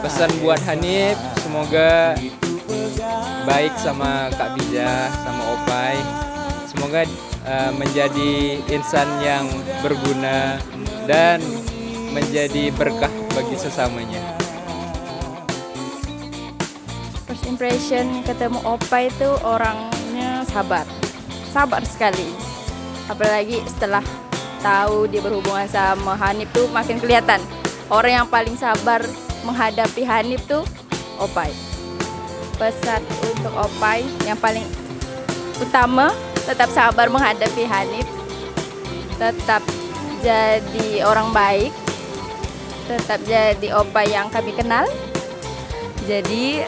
Pesan buat Hanif, semoga baik sama Kak Bija, sama Opai. Semoga menjadi insan yang berguna dan menjadi berkah bagi sesamanya.
First impression ketemu Opai itu orangnya sabar sekali. Apalagi setelah tahu dia berhubungan sama Hanif tuh makin kelihatan orang yang paling sabar menghadapi Hanif tuh Opai. Pesan untuk Opai yang paling utama, tetap sabar menghadapi Hanif, tetap jadi orang baik, tetap jadi Opai yang kami kenal. Jadi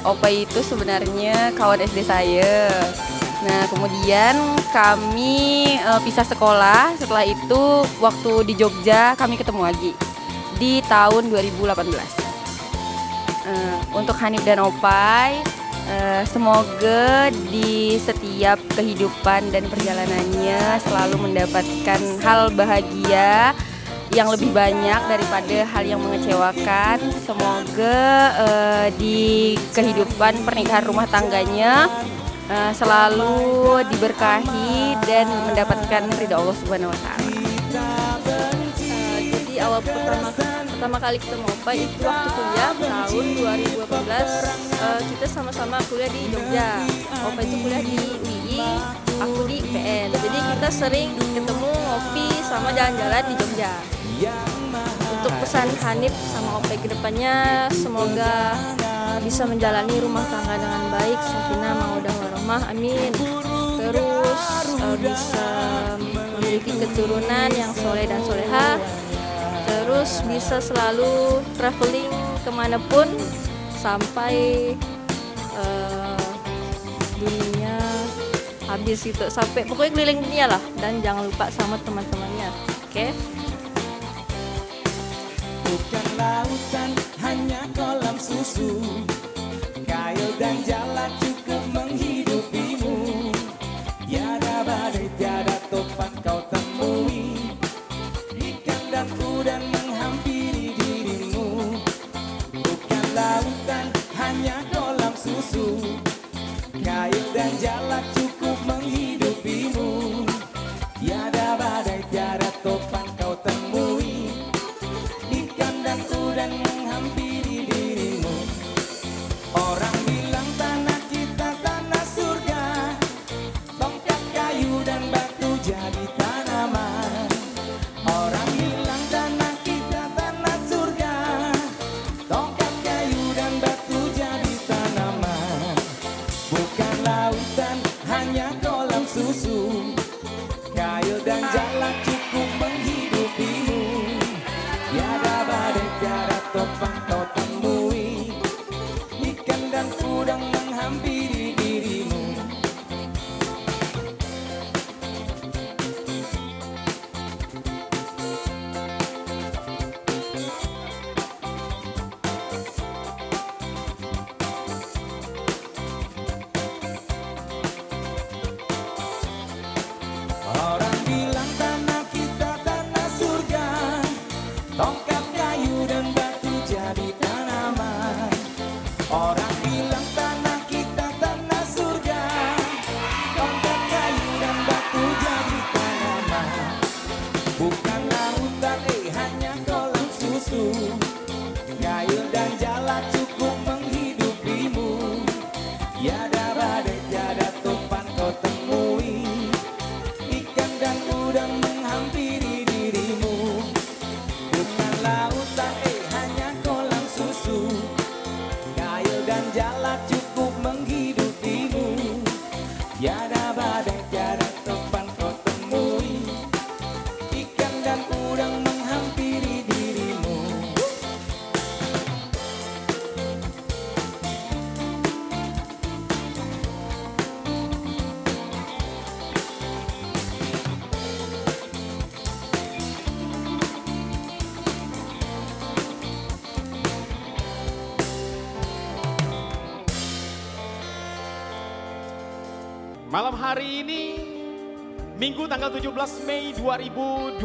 Opai itu sebenarnya kawan SD saya. Nah kemudian kami pisah sekolah. Setelah itu waktu di Jogja kami ketemu lagi di tahun 2018. Untuk Hanif dan Opai, semoga di setiap kehidupan dan perjalanannya selalu mendapatkan hal bahagia yang lebih banyak daripada hal yang mengecewakan. Semoga di kehidupan pernikahan rumah tangganya selalu diberkahi dan mendapatkan ridha Allah Subhanahu wa taala. Jadi awal pertama kali ketemu Opai itu waktu kuliah tahun 2018. Kita sama-sama kuliah di Jogja. Opai itu kuliah di UI, aku di UPN. Jadi kita sering ketemu, ngopi sama jalan-jalan di Jogja. Untuk pesan Hanif sama Opai ke depannya, semoga bisa menjalani rumah tangga dengan baik, sakinah, mawaddah warahmah, amin. Terus bisa memiliki keturunan yang soleh dan solehah. Terus bisa selalu traveling kemanapun sampai dunia habis itu, sampai pokoknya keliling dunia lah, dan jangan lupa sama teman-temannya. Oke?
Bukan lautan, hanya kolam susu, kail dan jala cukup menghidupimu. Tiada badai, tiada topan kau temui, ikan dan udang menghampiri dirimu. Bukan lautan, hanya kolam susu, kail dan jala cukup menghidupimu. Tiada badai, tiada topan kau temui, ikan dan udang menghampiri dirimu. Orang bilang tanah kita tanah surga, tongkat kayu dan batu jadi tanaman. Orang bilang tanah kita tanah surga, tongkat kayu dan batu jadi tanaman. Bukan lautan, hanya kolam susu, kail dan jala cukup menghidupimu. Tiada badai, tiada topan kau temui, ikan dan udang menghampiri dirimu. udang menghampiri dirimu. Bukan lautan, hanya kolam susu. Kail dan jala cukup menghidupimu. Tiada badai, tiada topan kau temui. Ikan dan udang menghampiri dirimu.
Malam hari ini, Minggu tanggal 17 Mei 2026,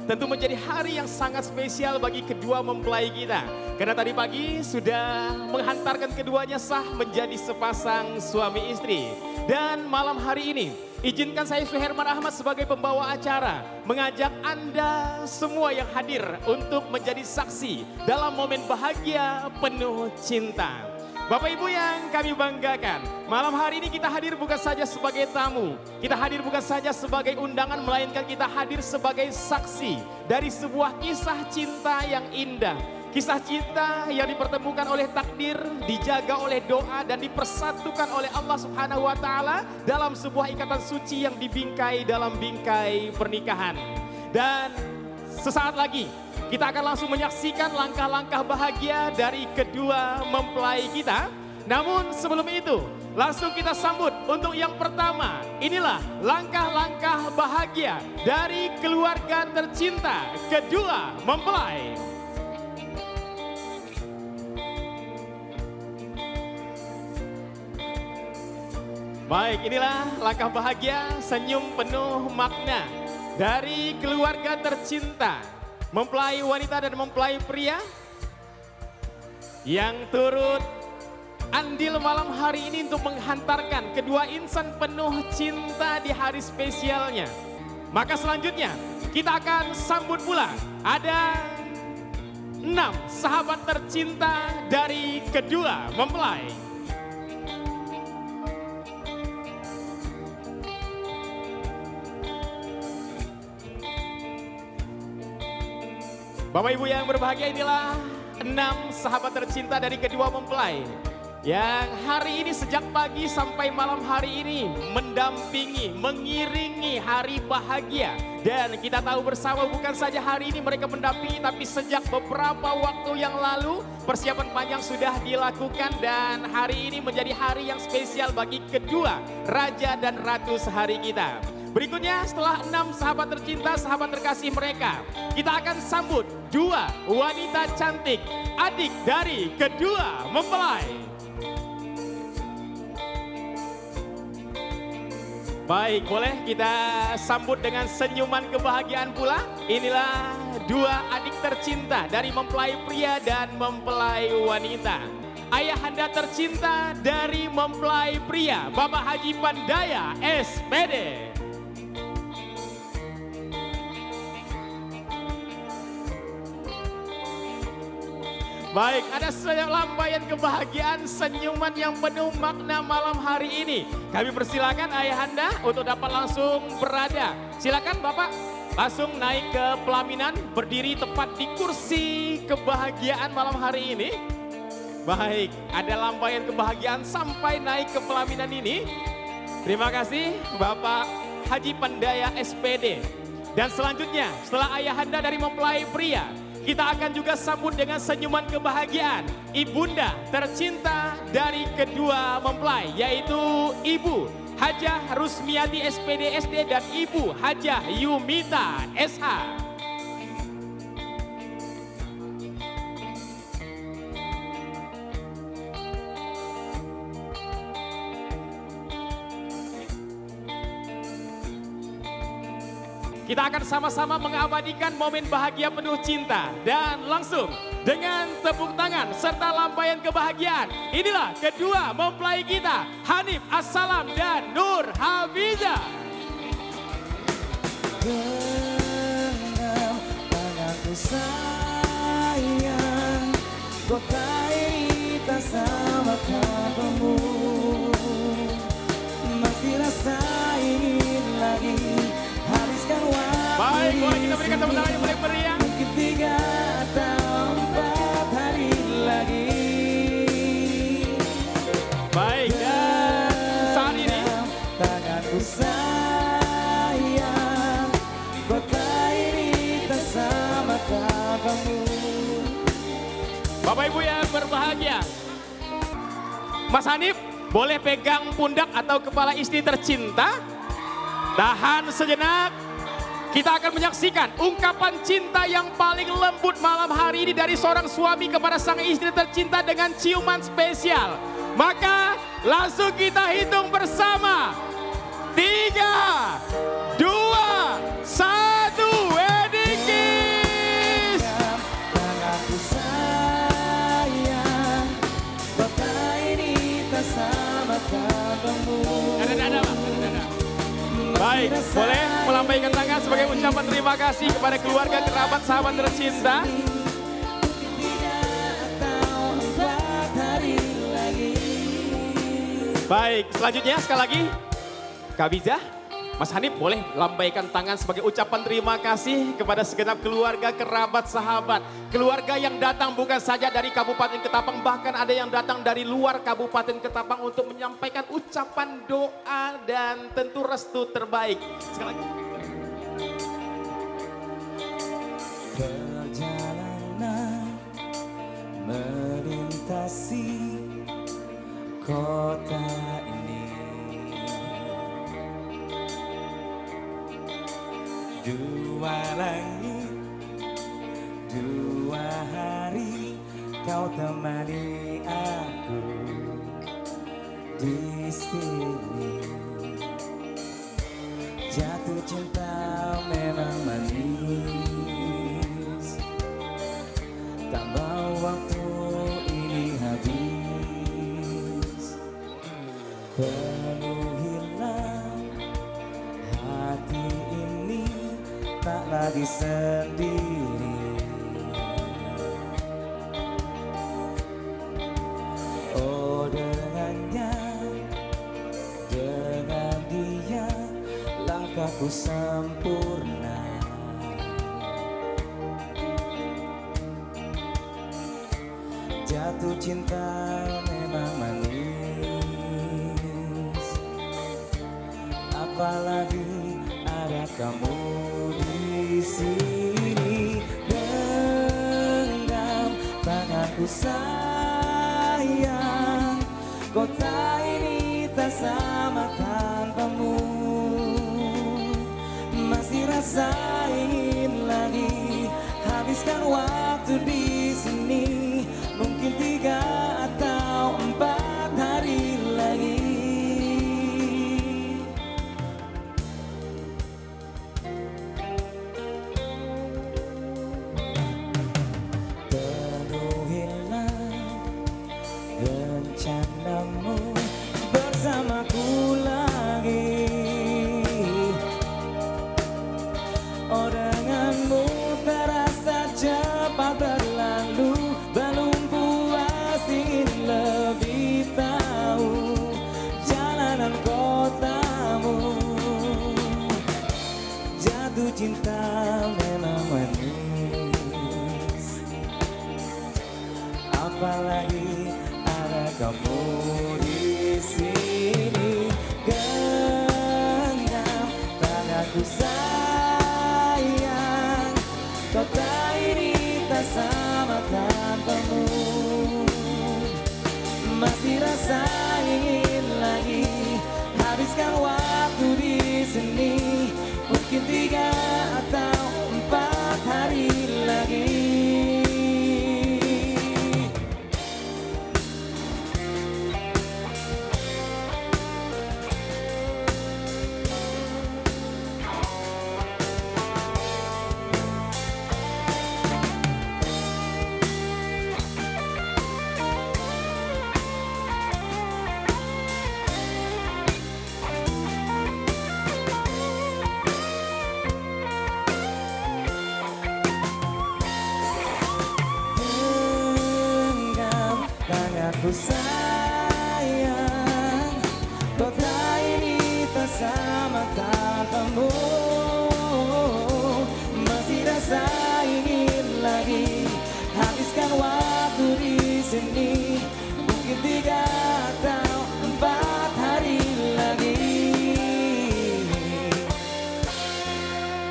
tentu menjadi hari yang sangat spesial bagi kedua mempelai kita. Karena tadi pagi sudah menghantarkan keduanya sah menjadi sepasang suami istri. Dan malam hari ini, izinkan saya Suherman Ahmad sebagai pembawa acara mengajak Anda semua yang hadir untuk menjadi saksi dalam momen bahagia penuh cinta. Bapak Ibu yang kami banggakan, malam hari ini kita hadir bukan saja sebagai tamu, kita hadir bukan saja sebagai undangan, melainkan kita hadir sebagai saksi dari sebuah kisah cinta yang indah. Kisah cinta yang dipertemukan oleh takdir, dijaga oleh doa dan dipersatukan oleh Allah Subhanahu wa taala dalam sebuah ikatan suci yang dibingkai dalam bingkai pernikahan. Dan sesaat lagi kita akan langsung menyaksikan langkah-langkah bahagia dari kedua mempelai kita. Namun sebelum itu, langsung kita sambut untuk yang pertama. Inilah langkah-langkah bahagia dari keluarga tercinta kedua mempelai. Baik, inilah langkah bahagia senyum penuh makna dari keluarga tercinta mempelai wanita dan mempelai pria yang turut andil malam hari ini untuk menghantarkan kedua insan penuh cinta di hari spesialnya. Maka selanjutnya kita akan sambut pula ada 6 sahabat tercinta dari kedua mempelai. Bapak Ibu yang berbahagia, inilah 6 sahabat tercinta dari kedua mempelai yang hari ini sejak pagi sampai malam hari ini mendampingi, mengiringi hari bahagia. Dan kita tahu bersama bukan saja hari ini mereka mendampingi, tapi sejak beberapa waktu yang lalu persiapan panjang sudah dilakukan dan hari ini menjadi hari yang spesial bagi kedua raja dan ratu sehari kita. Berikutnya setelah 6 sahabat tercinta, sahabat terkasih mereka, kita akan sambut 2 wanita cantik, adik dari kedua mempelai. Baik, boleh kita sambut dengan senyuman kebahagiaan pula. Inilah 2 adik tercinta dari mempelai pria dan mempelai wanita. Ayahanda tercinta dari mempelai pria, Bapak Haji Pandaya SPD. Baik, ada lambaian kebahagiaan, senyuman yang penuh makna malam hari ini. Kami persilakan ayahanda untuk dapat langsung berada. Silakan Bapak, langsung naik ke pelaminan, berdiri tepat di kursi kebahagiaan malam hari ini. Baik, ada lambaian kebahagiaan sampai naik ke pelaminan ini. Terima kasih Bapak Haji Pandaya SPD. Dan selanjutnya, setelah ayahanda dari mempelai pria, kita akan juga sambut dengan senyuman kebahagiaan ibunda tercinta dari kedua mempelai, yaitu Ibu Hajah Rusmiati SPD SD dan Ibu Hajah Yumita SH. Kita akan sama-sama mengabadikan momen bahagia penuh cinta. Dan langsung dengan tepuk tangan serta lambaian kebahagiaan, inilah kedua mempelai kita, Hanif Assalam dan Nur Hafiza.
Genggam tanganku sayang, gotai tak sama kamu. Masih rasa ingin lagi
Baik, boleh kita berikan tepuk tangan yang paling meriah.
Mungkin 3 atau 4 hari lagi.
Baik, dan saat ini
tanganku sayang, kota ini tak sama tanpamu.
Bapak Ibu yang berbahagia, Mas Hanif boleh pegang pundak atau kepala istri tercinta. Tahan sejenak. Kita akan menyaksikan ungkapan cinta yang paling lembut malam hari ini dari seorang suami kepada sang istri tercinta dengan ciuman spesial. Maka langsung kita hitung bersama. 3, 2, 1, wedding kiss.
Tanganku sayang, kota ini tak sama tanpamu.
Baik, boleh melambaikan tangan sebagai ucapan terima kasih kepada keluarga, kerabat, sahabat tercinta. Baik, selanjutnya sekali lagi Kak Bijah, Mas Hanif boleh lambaikan tangan sebagai ucapan terima kasih kepada segenap keluarga, kerabat, sahabat. Keluarga yang datang bukan saja dari Kabupaten Ketapang, bahkan ada yang datang dari luar Kabupaten Ketapang untuk menyampaikan ucapan doa dan tentu restu terbaik. Sekali lagi.
Perjalanan melintasi kota ini, dua langit, dua hari kau temani aku di sini. Jatuh cinta memang manis, tak mau waktu ini habis. Penuhilah hati ini, tak lagi sendiri. Oh dengannya, dengan dia langkahku sempurna. Jatuh cinta memang manis, apalagi ada kamu di sini. Genggam tanganku sayang, kota ini tak sama tanpamu. Masih rasa ingin lagi habiskan waktu di sini. Mungkin 3 atau 4 hari lagi. Penuhilah rencanamu bersamaku lagi. Oh denganmu terasa cepat berlalu, belum puas ingin lebih tahu jalanan kotamu. Jatuh cinta memang manis, apalagi ada kamu di sini. Genggam tanganku sayang, kota ini tak sama tanpamu. Masih rasa ingin lagi habiskan waktu di sini. Mungkin 3 atau 4 hari lagi.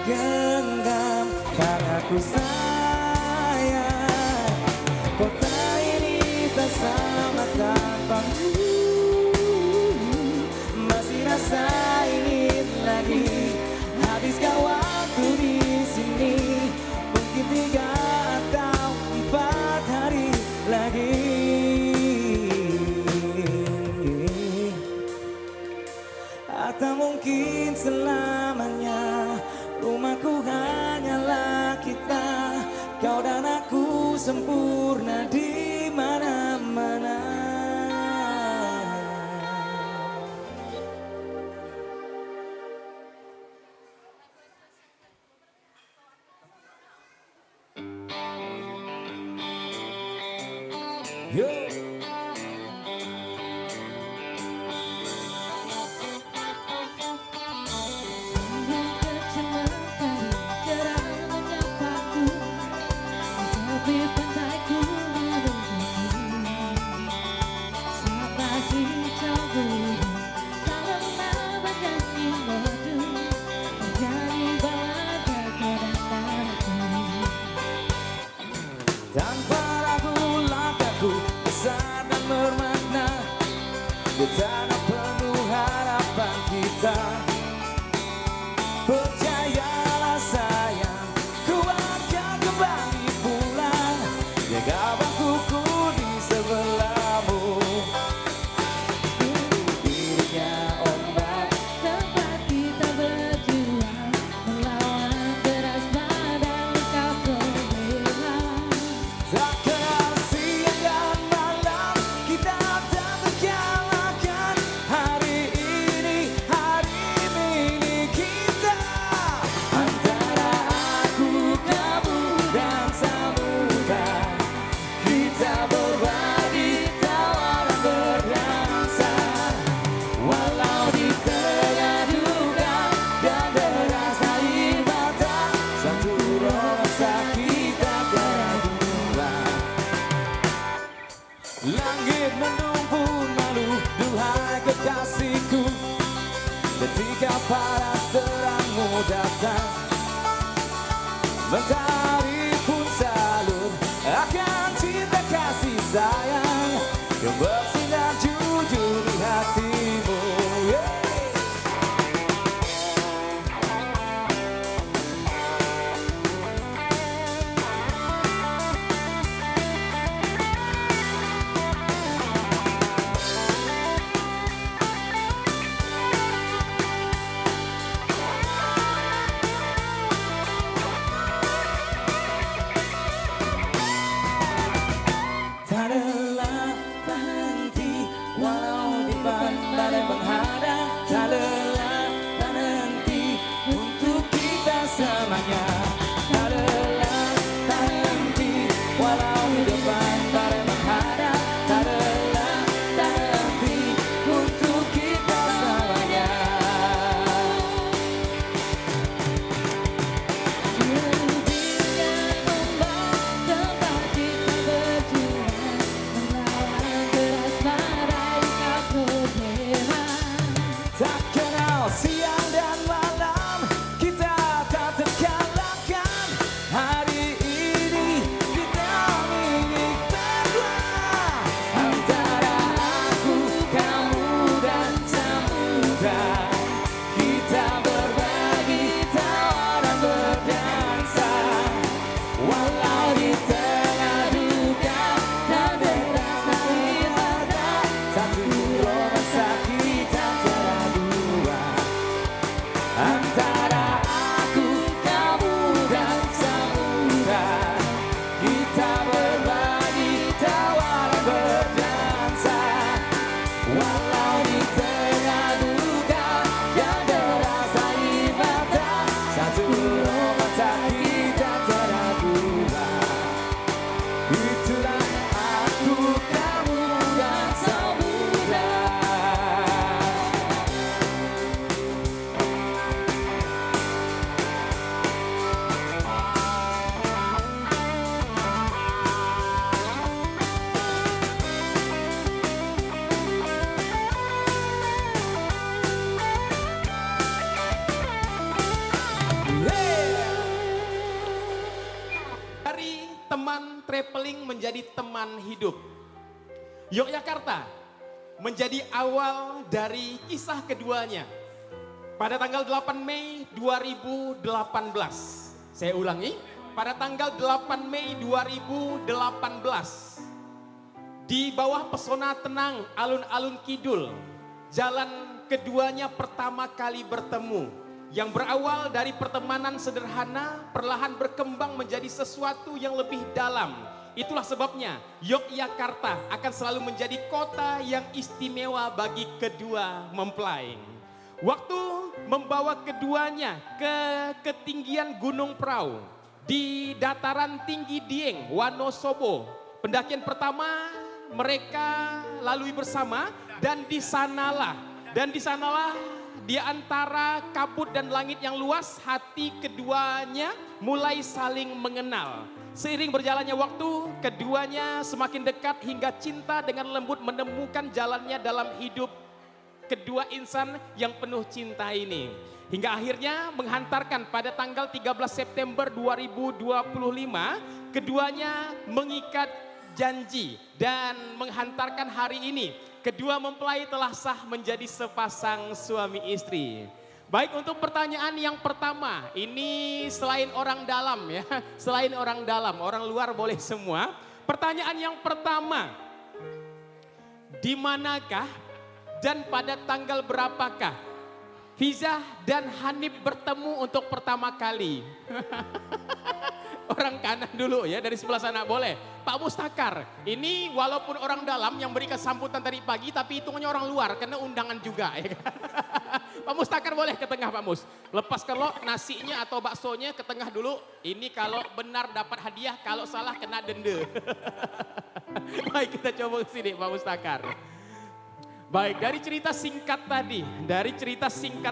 genggam karena ku sayang. Kota ini tak sama tanpamu, masih rasa ingin lagi. Habiskah waktu di sini, mungkin 3 atau 4 hari lagi. Atau mungkin selamanya, rumahku hanyalah kita, kau dan aku sempurna di mana-mana. Yo. Tanpa ragu langkahku besar dan bermakna, di tanah penuh harapan kita. Percayalah sayang, ku akan kembali pulang, jaga bangkuku di sebelahmu. Dirinya ombak tempat kita berjuang, melawan deras badai kapolera. Tak kenal siang dan malam, kita tak terkalahkan. Hari ini hari milik kita. Antara aku, kamu dan samudra, kita berbagi tawaran berdansa. Walau di tengah duka dan deras air mata, satu rasa kita berdua. Langit mendung pun malu, duhai kekasihku, ketika panas terangmu datang. Mentari pun salut akan cinta kasih sayang yang bersinar jujur di hatimu. Tak lelah, tak henti, walau di badai menghadang. Tak lelah, tak henti, untuk kita selamanya. Tak lelah, tak henti, walau di depan badai menghadang. Tak lelah, tak henti, untuk kita selamanya. Dirinya ombak tempat kita berjuang, melawan deras badai kapolera. Tak kenal siang dan malam, kita tak terkalahkan. Hari ini kita milik berdua. Antara aku, kamu dan samudra, kita berbagi tawaran berdansa. Walau di tengah duka dan deras air mata, satu rosa kita tiada dua. Antara aku, kamu dan samudra, kita berbagi tawaran berdansa. Walau di tengah duka dan deras air mata, satu mata kita tiada dua. Itulah aku, kamu dan samudra. Hey!
teman traveling menjadi teman hidup. Yogyakarta menjadi awal dari kisah keduanya. Pada tanggal 8 Mei 2018, saya ulangi, pada tanggal 8 Mei 2018, di bawah pesona tenang alun-alun kidul, jalan keduanya pertama kali bertemu, yang berawal dari pertemanan sederhana, perlahan berkembang menjadi sesuatu yang lebih dalam. Itulah sebabnya Yogyakarta akan selalu menjadi kota yang istimewa bagi kedua mempelai. Waktu membawa keduanya ke ketinggian Gunung Prau di dataran tinggi Dieng, Wonosobo. Pendakian pertama mereka lalui bersama dan di sanalah di antara kabut dan langit yang luas, hati keduanya mulai saling mengenal. Seiring berjalannya waktu, keduanya semakin dekat hingga cinta dengan lembut menemukan jalannya dalam hidup kedua insan yang penuh cinta ini. Hingga akhirnya menghantarkan pada tanggal 13 September 2025, keduanya mengikat janji dan menghantarkan hari ini. Kedua mempelai telah sah menjadi sepasang suami istri. Baik, untuk pertanyaan yang pertama, ini selain orang dalam ya, selain orang dalam, orang luar boleh semua. Pertanyaan yang pertama, di manakah dan pada tanggal berapakah Fizah dan Hanif bertemu untuk pertama kali? Orang kanan dulu ya, dari sebelah sana boleh. Pak Mustakar, ini walaupun orang dalam yang berikan sambutan tadi pagi, tapi hitungannya orang luar karena undangan juga ya kan? Pak Mustakar boleh ke tengah Pak Mus. Lepas kalau nasinya atau baksonya ke tengah dulu. Ini kalau benar dapat hadiah, kalau salah kena denda. Baik, kita coba ke sini Pak Mustakar. Baik, dari cerita singkat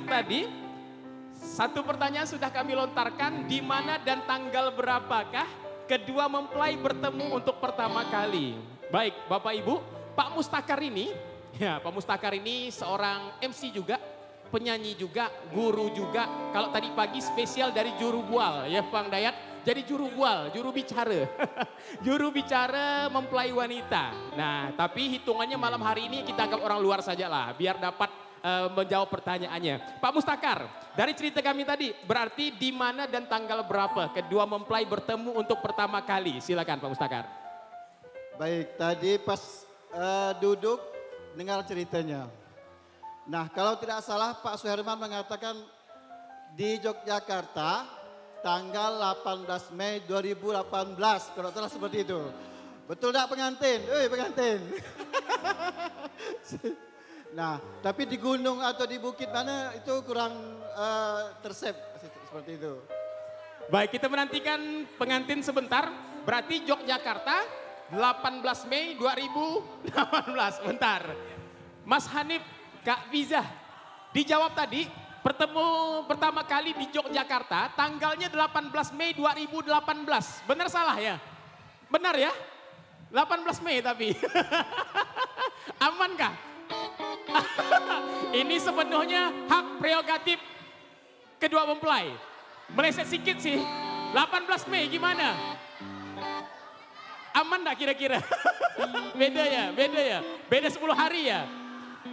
tadi, satu pertanyaan sudah kami lontarkan, di mana dan tanggal berapakah kedua mempelai bertemu untuk pertama kali. Baik, Bapak Ibu, Pak Mustakar ini seorang MC juga, penyanyi juga, guru juga. Kalau tadi pagi spesial dari juru bual ya Bang Dayat. Jadi juru bual, juru bicara. Juru bicara mempelai wanita. Nah, tapi hitungannya malam hari ini kita anggap orang luar saja lah, biar dapat menjawab pertanyaannya. Pak Mustakar, dari cerita kami tadi, berarti di mana dan tanggal berapa kedua mempelai bertemu untuk pertama kali? Silakan Pak Mustakar.
Baik, tadi pas duduk dengar ceritanya. Nah, kalau tidak salah Pak Suherman mengatakan di Yogyakarta tanggal 18 Mei 2018, kalau salah seperti itu. Betul tidak pengantin? Pengantin. Nah, tapi di gunung atau di bukit mana itu kurang tersep seperti itu.
Baik, kita menantikan pengantin sebentar. Berarti Yogyakarta 18 Mei 2018. Bentar. Mas Hanif, Kak Fizah, dijawab tadi pertemu pertama kali di Yogyakarta tanggalnya 18 Mei 2018. Benar salah ya? Benar ya? 18 Mei tapi. Amankah? Ini sepenuhnya hak prerogatif kedua mempelai. Meleset sedikit sih. 18 Mei gimana? Aman enggak kira-kira? Beda ya? Beda 10 hari ya?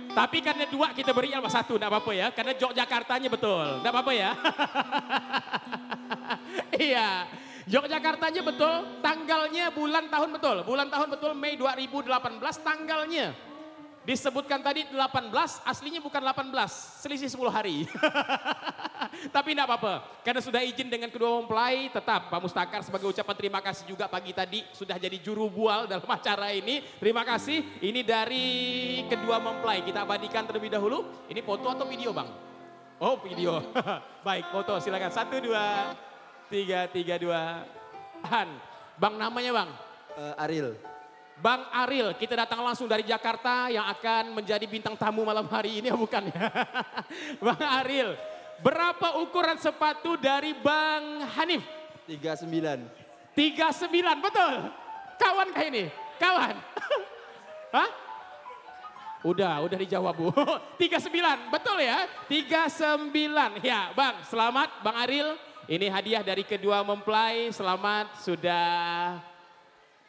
Tapi karena dua kita beri yang satu, enggak apa-apa ya. Karena Yogyakartanya betul, enggak apa-apa ya. Iya, Yogyakartanya betul, tanggalnya bulan tahun betul. Bulan tahun betul Mei 2018 tanggalnya. Disebutkan tadi 18, aslinya bukan 18, selisih 10 hari. Tapi enggak apa-apa, karena sudah izin dengan kedua mempelai, tetap Pak Mustakar sebagai ucapan terima kasih juga pagi tadi sudah jadi juru bual dalam acara ini. Terima kasih, ini dari kedua mempelai, kita abadikan terlebih dahulu. Ini foto atau video Bang? Oh video, baik foto silakan, 1, 2, 3, 2. Bang namanya Bang?
Aril.
Bang Aril, kita datang langsung dari Jakarta yang akan menjadi bintang tamu malam hari ini, bukan ya? Bang Aril, berapa ukuran sepatu dari Bang Hanif?
39.
39, betul? Kawan kah ini? Kawan? Hah? Udah dijawab Bu. 39, betul ya? 39, ya Bang, selamat Bang Aril. Ini hadiah dari kedua mempelai, selamat sudah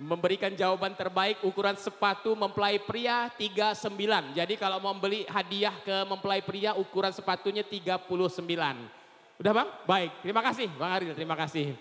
memberikan jawaban terbaik ukuran sepatu mempelai pria 39. Jadi kalau mau beli hadiah ke mempelai pria ukuran sepatunya 39. Udah Bang? Baik, terima kasih Bang Aril, terima kasih.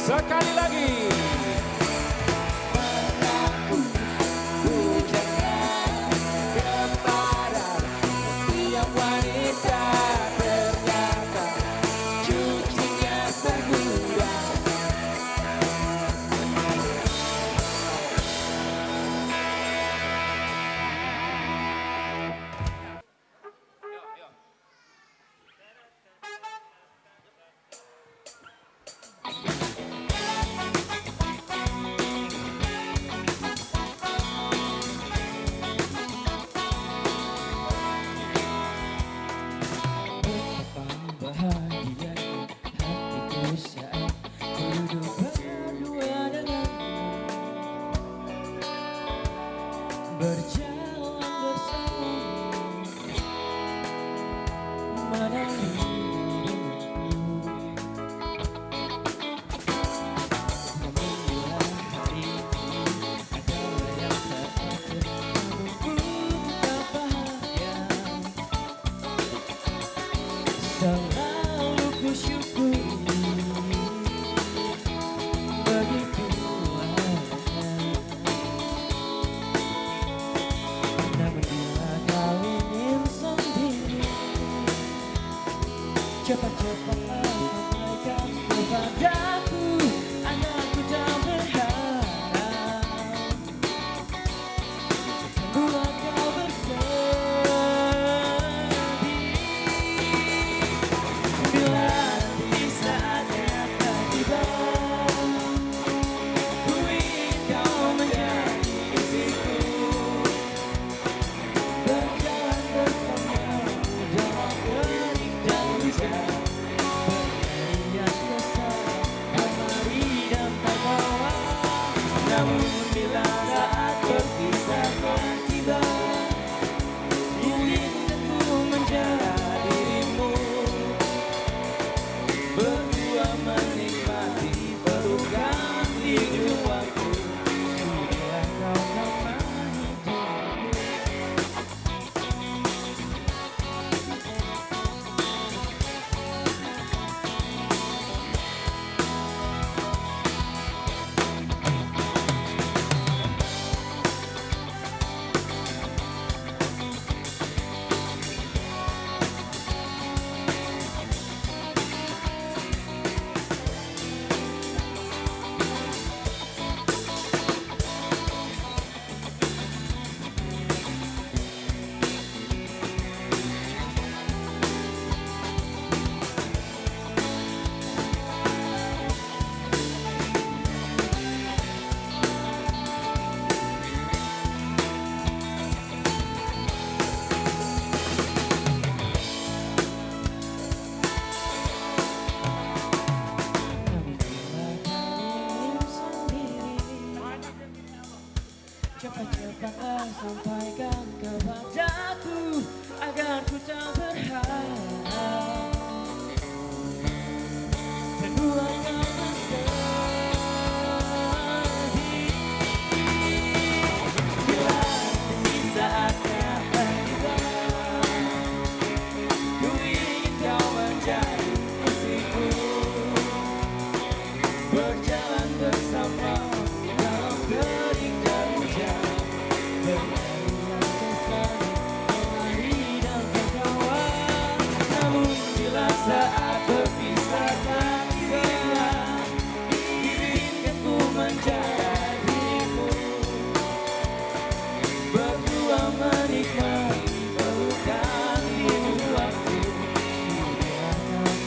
Sekali lagi.
Selalu kusyukuri begitu adanya. Namun bila kau ingin sendiri, cepat-cepatlah sampaikan kepadaku agar ku tak berharap buat kau bersedih. Bila di saatnya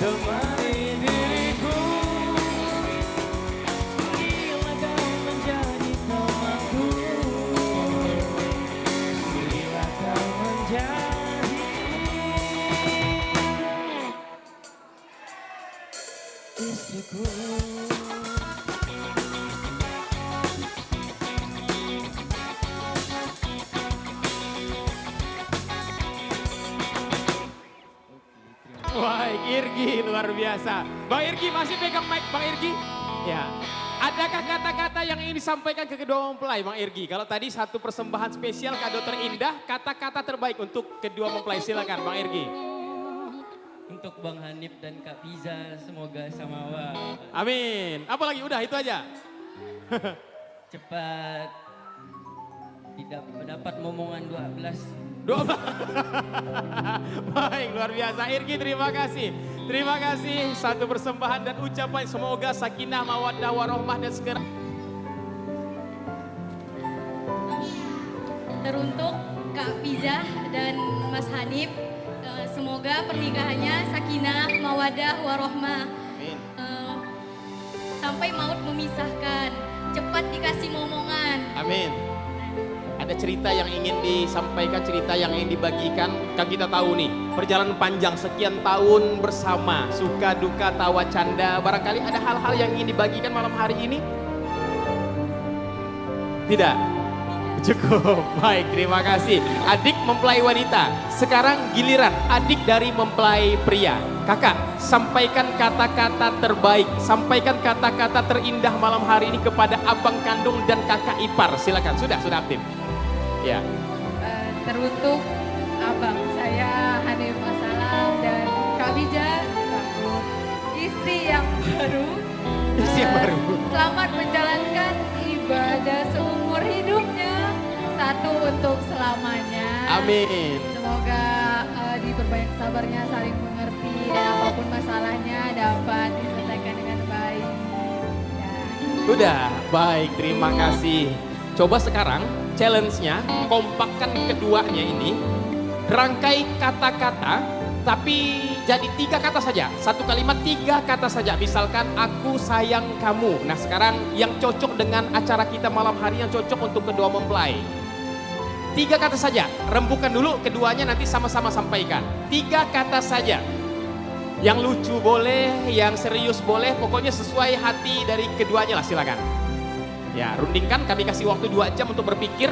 temani diriku. Bila kau menjadi temanku, bila kau menjadi istriku.
Wah, Irgi luar biasa. Bang Irgi masih pegang mic, Bang Irgi. Ya. Adakah kata-kata yang ingin disampaikan ke kedua mempelai, Bang Irgi? Kalau tadi satu persembahan spesial, kado terindah, kata-kata terbaik untuk kedua mempelai. Silakan, Bang Irgi.
Untuk Bang Hanif dan Kak Piza, semoga samawa.
Amin. Apa lagi? Udah, itu aja.
Cepat dapat momongan 12.
Baik, luar biasa. Irgi, terima kasih. Terima kasih. Satu persembahan dan ucapan semoga sakinah, mawaddah, warahmah dan segera.
Teruntuk Kak Piza dan Mas Hanif, semoga pernikahannya sakinah, mawaddah, warahmah. Sampai maut memisahkan, cepat dikasih momongan.
Amin. Ada cerita yang ingin disampaikan, cerita yang ingin dibagikan. Kan kita tahu nih, perjalanan panjang sekian tahun bersama, suka duka tawa canda. Barangkali ada hal-hal yang ingin dibagikan malam hari ini? Tidak? Cukup, baik, terima kasih. Adik mempelai wanita, sekarang giliran adik dari mempelai pria. Kakak, sampaikan kata-kata terbaik, sampaikan kata-kata terindah malam hari ini kepada abang kandung dan kakak ipar. Silakan, sudah aktif. Ya.
Teruntuk abang saya Hanif Assalam dan Kak Bija, istri yang baru.
Istri yang baru.
Selamat menjalankan ibadah seumur hidupnya, satu untuk selamanya.
Amin.
Semoga diperbanyak sabarnya, saling mengerti, dan apapun masalahnya dapat diselesaikan dengan baik.
Udah, baik, terima kasih. Coba sekarang challenge-nya, kompakkan keduanya ini, rangkai kata-kata, tapi jadi 3 kata saja. Satu kalimat 3 kata saja, misalkan aku sayang kamu. Nah sekarang yang cocok dengan acara kita malam hari, yang cocok untuk kedua mempelai. 3 kata saja, rembukan dulu, keduanya nanti sama-sama sampaikan. 3 kata saja. Yang lucu boleh, yang serius boleh, pokoknya sesuai hati dari keduanya lah, silakan. Ya, rundingkan, kami kasih waktu 2 jam untuk berpikir.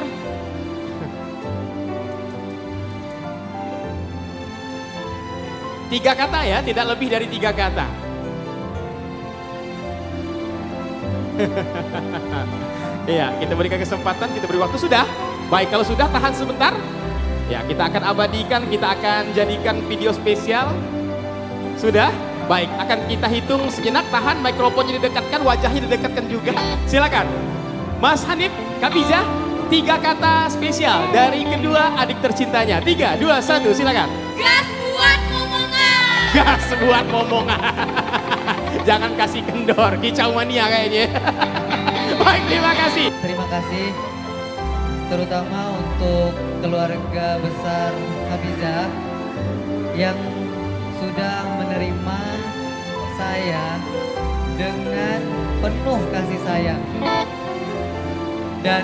Tiga kata ya, tidak lebih dari 3 kata. Iya, kita berikan kesempatan, kita beri waktu. Sudah? Baik, kalau sudah tahan sebentar. Ya, kita akan abadikan, kita akan jadikan video spesial. Sudah? Baik, akan kita hitung sejenak, tahan, mikrofonnya didekatkan, wajahnya didekatkan juga. Silakan. Mas Hanif, Kak Piza, 3 kata spesial dari kedua adik tercintanya. 3, 2, 1, silakan.
Gas buat momongan.
Gas buat momongan. Jangan kasih kendor, kicau mania kayaknya. Baik, terima kasih.
Terima kasih terutama untuk keluarga besar Habizah yang sudah menerima saya dengan penuh kasih sayang dan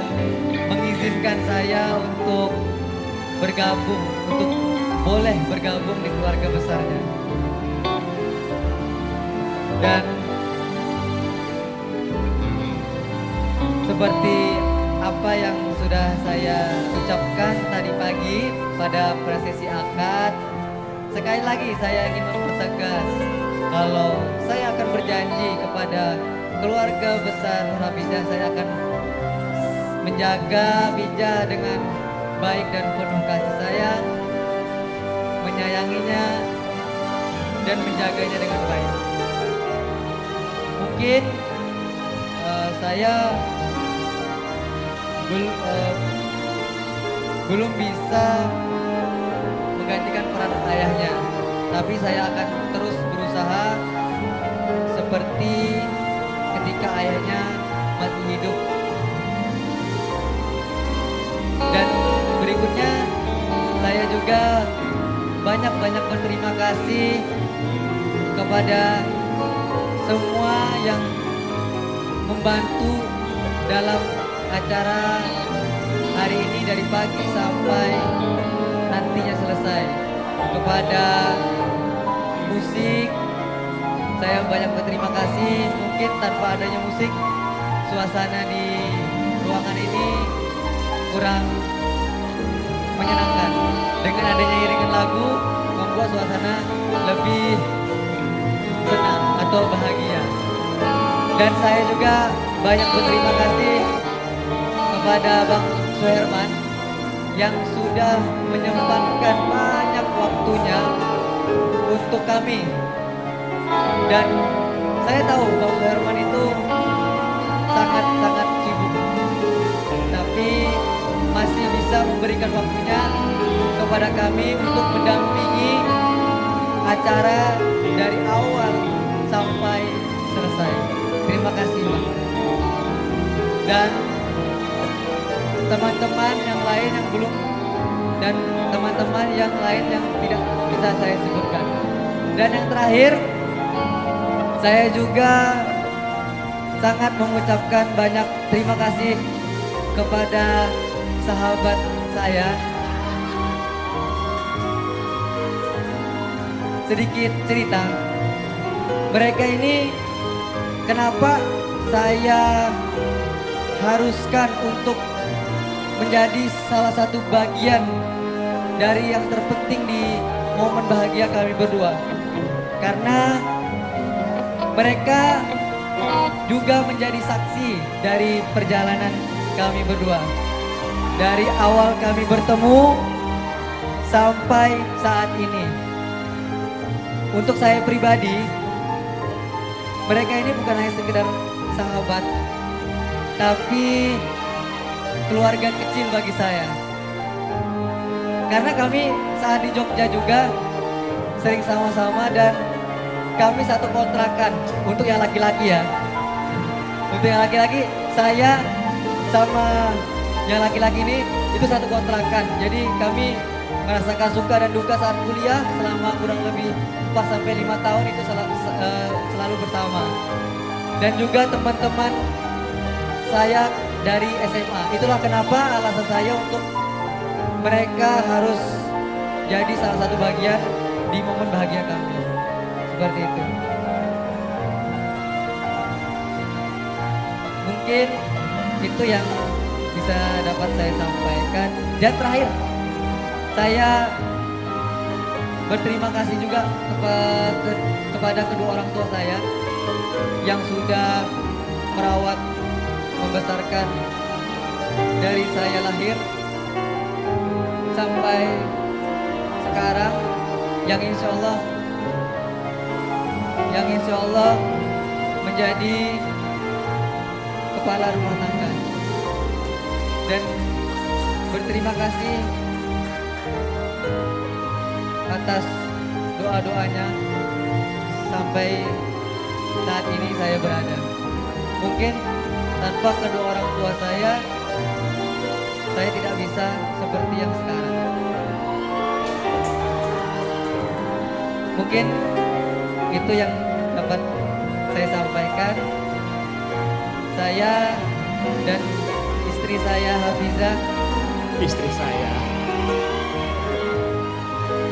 mengizinkan saya untuk boleh bergabung di keluarga besarnya. Dan seperti apa yang sudah saya ucapkan tadi pagi pada prosesi akad, sekali lagi saya ingin mempertegas kalau saya akan berjanji kepada keluarga besar Habizah, saya akan menjaga Bija dengan baik dan penuh kasih sayang, menyayanginya dan menjaganya dengan baik. Mungkin saya belum bisa menggantikan peran ayahnya, tapi saya akan terus berusaha seperti ketika ayahnya masih hidup. Dan berikutnya saya juga banyak berterima kasih kepada semua yang membantu dalam acara hari ini dari pagi sampai nantinya selesai. Kepada musik, saya banyak berterima kasih. Mungkin tanpa adanya musik, suasana di ruangan ini kurang menyenangkan. Dengan adanya iringan lagu, membuat suasana lebih senang atau bahagia. Dan saya juga banyak berterima kasih kepada Bang Suherman yang sudah menyempatkan banyak waktunya untuk kami. Dan saya tahu Bang Suherman itu sangat-sangat sibuk, tapi masih bisa memberikan waktunya kepada kami untuk mendampingi acara dari awal sampai selesai. Terima kasih, Bang. Dan teman-teman yang lain yang belum, dan teman-teman yang lain yang tidak bisa saya sebutkan. Dan yang terakhir, saya juga sangat mengucapkan banyak terima kasih kepada sahabat saya. Sedikit cerita, mereka ini kenapa saya haruskan untuk menjadi salah satu bagian dari yang terpenting di momen bahagia kami berdua. Karena mereka juga menjadi saksi dari perjalanan kami berdua. Dari awal kami bertemu sampai saat ini. Untuk saya pribadi, mereka ini bukan hanya sekedar sahabat, tapi keluarga kecil bagi saya. Karena kami saat di Jogja juga sering sama-sama dan kami satu kontrakan. Untuk yang laki-laki ya. Untuk yang laki-laki, saya sama yang laki-laki ini itu satu kontrakan. Jadi kami merasakan suka dan duka saat kuliah selama kurang lebih 4-5 tahun itu selalu bersama. Dan juga teman-teman saya dari SMA. Itulah kenapa alasan saya untuk mereka harus jadi salah satu bagian di momen bahagia kami. Seperti itu. Mungkin itu yang bisa dapat saya sampaikan. Dan terakhir, saya berterima kasih juga kepada kedua orang tua saya yang sudah merawat, membesarkan dari saya lahir sampai sekarang, yang insya Allah menjadi kepala rumah tangga. Dan berterima kasih atas doa-doanya sampai saat ini saya berada. Mungkin tanpa kedua orang tua saya tidak bisa seperti yang sekarang. Mungkin itu yang dapat saya sampaikan. Saya dan istri saya Hafizah,
istri saya,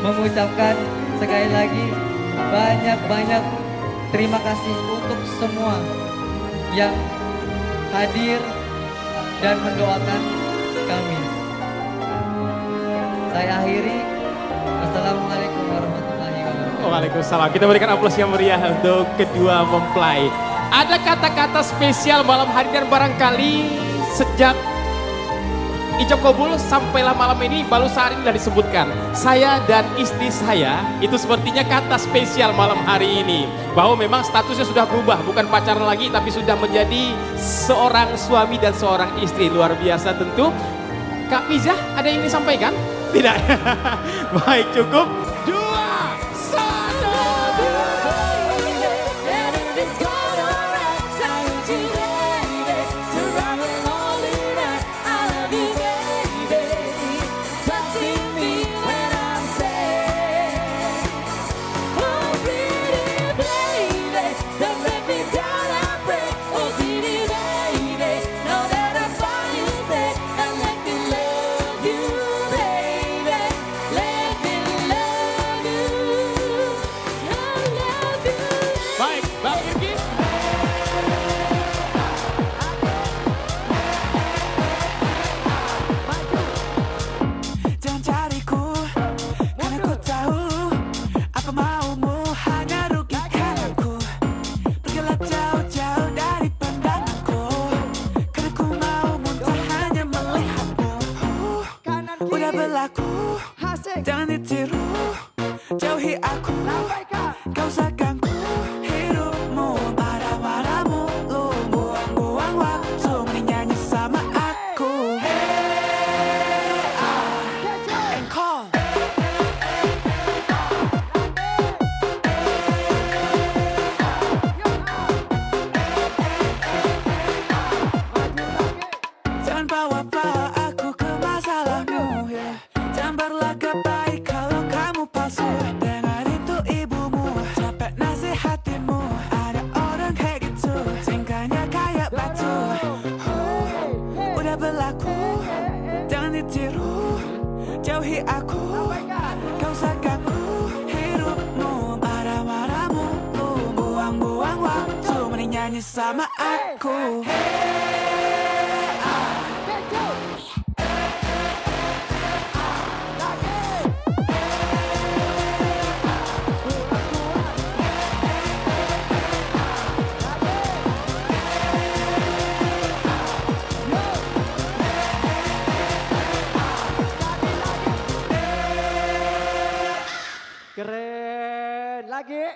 mengucapkan sekali lagi banyak-banyak terima kasih untuk semua yang hadir dan mendoakan kami. Saya akhiri. Wassalamualaikum warahmatullahi wabarakatuh.
Waalaikumsalam. Kita berikan aplaus yang meriah untuk kedua mempelai. Ada kata-kata spesial malam hari dan barangkali sejak ijab kabul sampailah malam ini baru saat ini sudah disebutkan. Saya dan istri saya itu sepertinya kata spesial malam hari ini. Bahwa memang statusnya sudah berubah, bukan pacaran lagi tapi sudah menjadi seorang suami dan seorang istri. Luar biasa tentu. Kak Pizah ada yang ingin disampaikan? Tidak. Baik, cukup. 2, 1.
jauhi aku. Kau sagangku hidupmu, marah-marahmu, lu buang-buang waktu mending nyanyi sama aku. Encore. Jangan bawa-bawa aku ke masalahmu, yeah. Jangan berlagak baik kalau kamu palsu. Dengerin tuh ibumu, capek nasihatimu. Ada orang kayak gitu, tingkahnya kayak batu. Udah berlaku, jangan ditiru. Jauhi aku, kau sagangku hidupmu, marah-marahmu, lu buang-buang waktu mending nyanyi sama aku.
Keren lagi.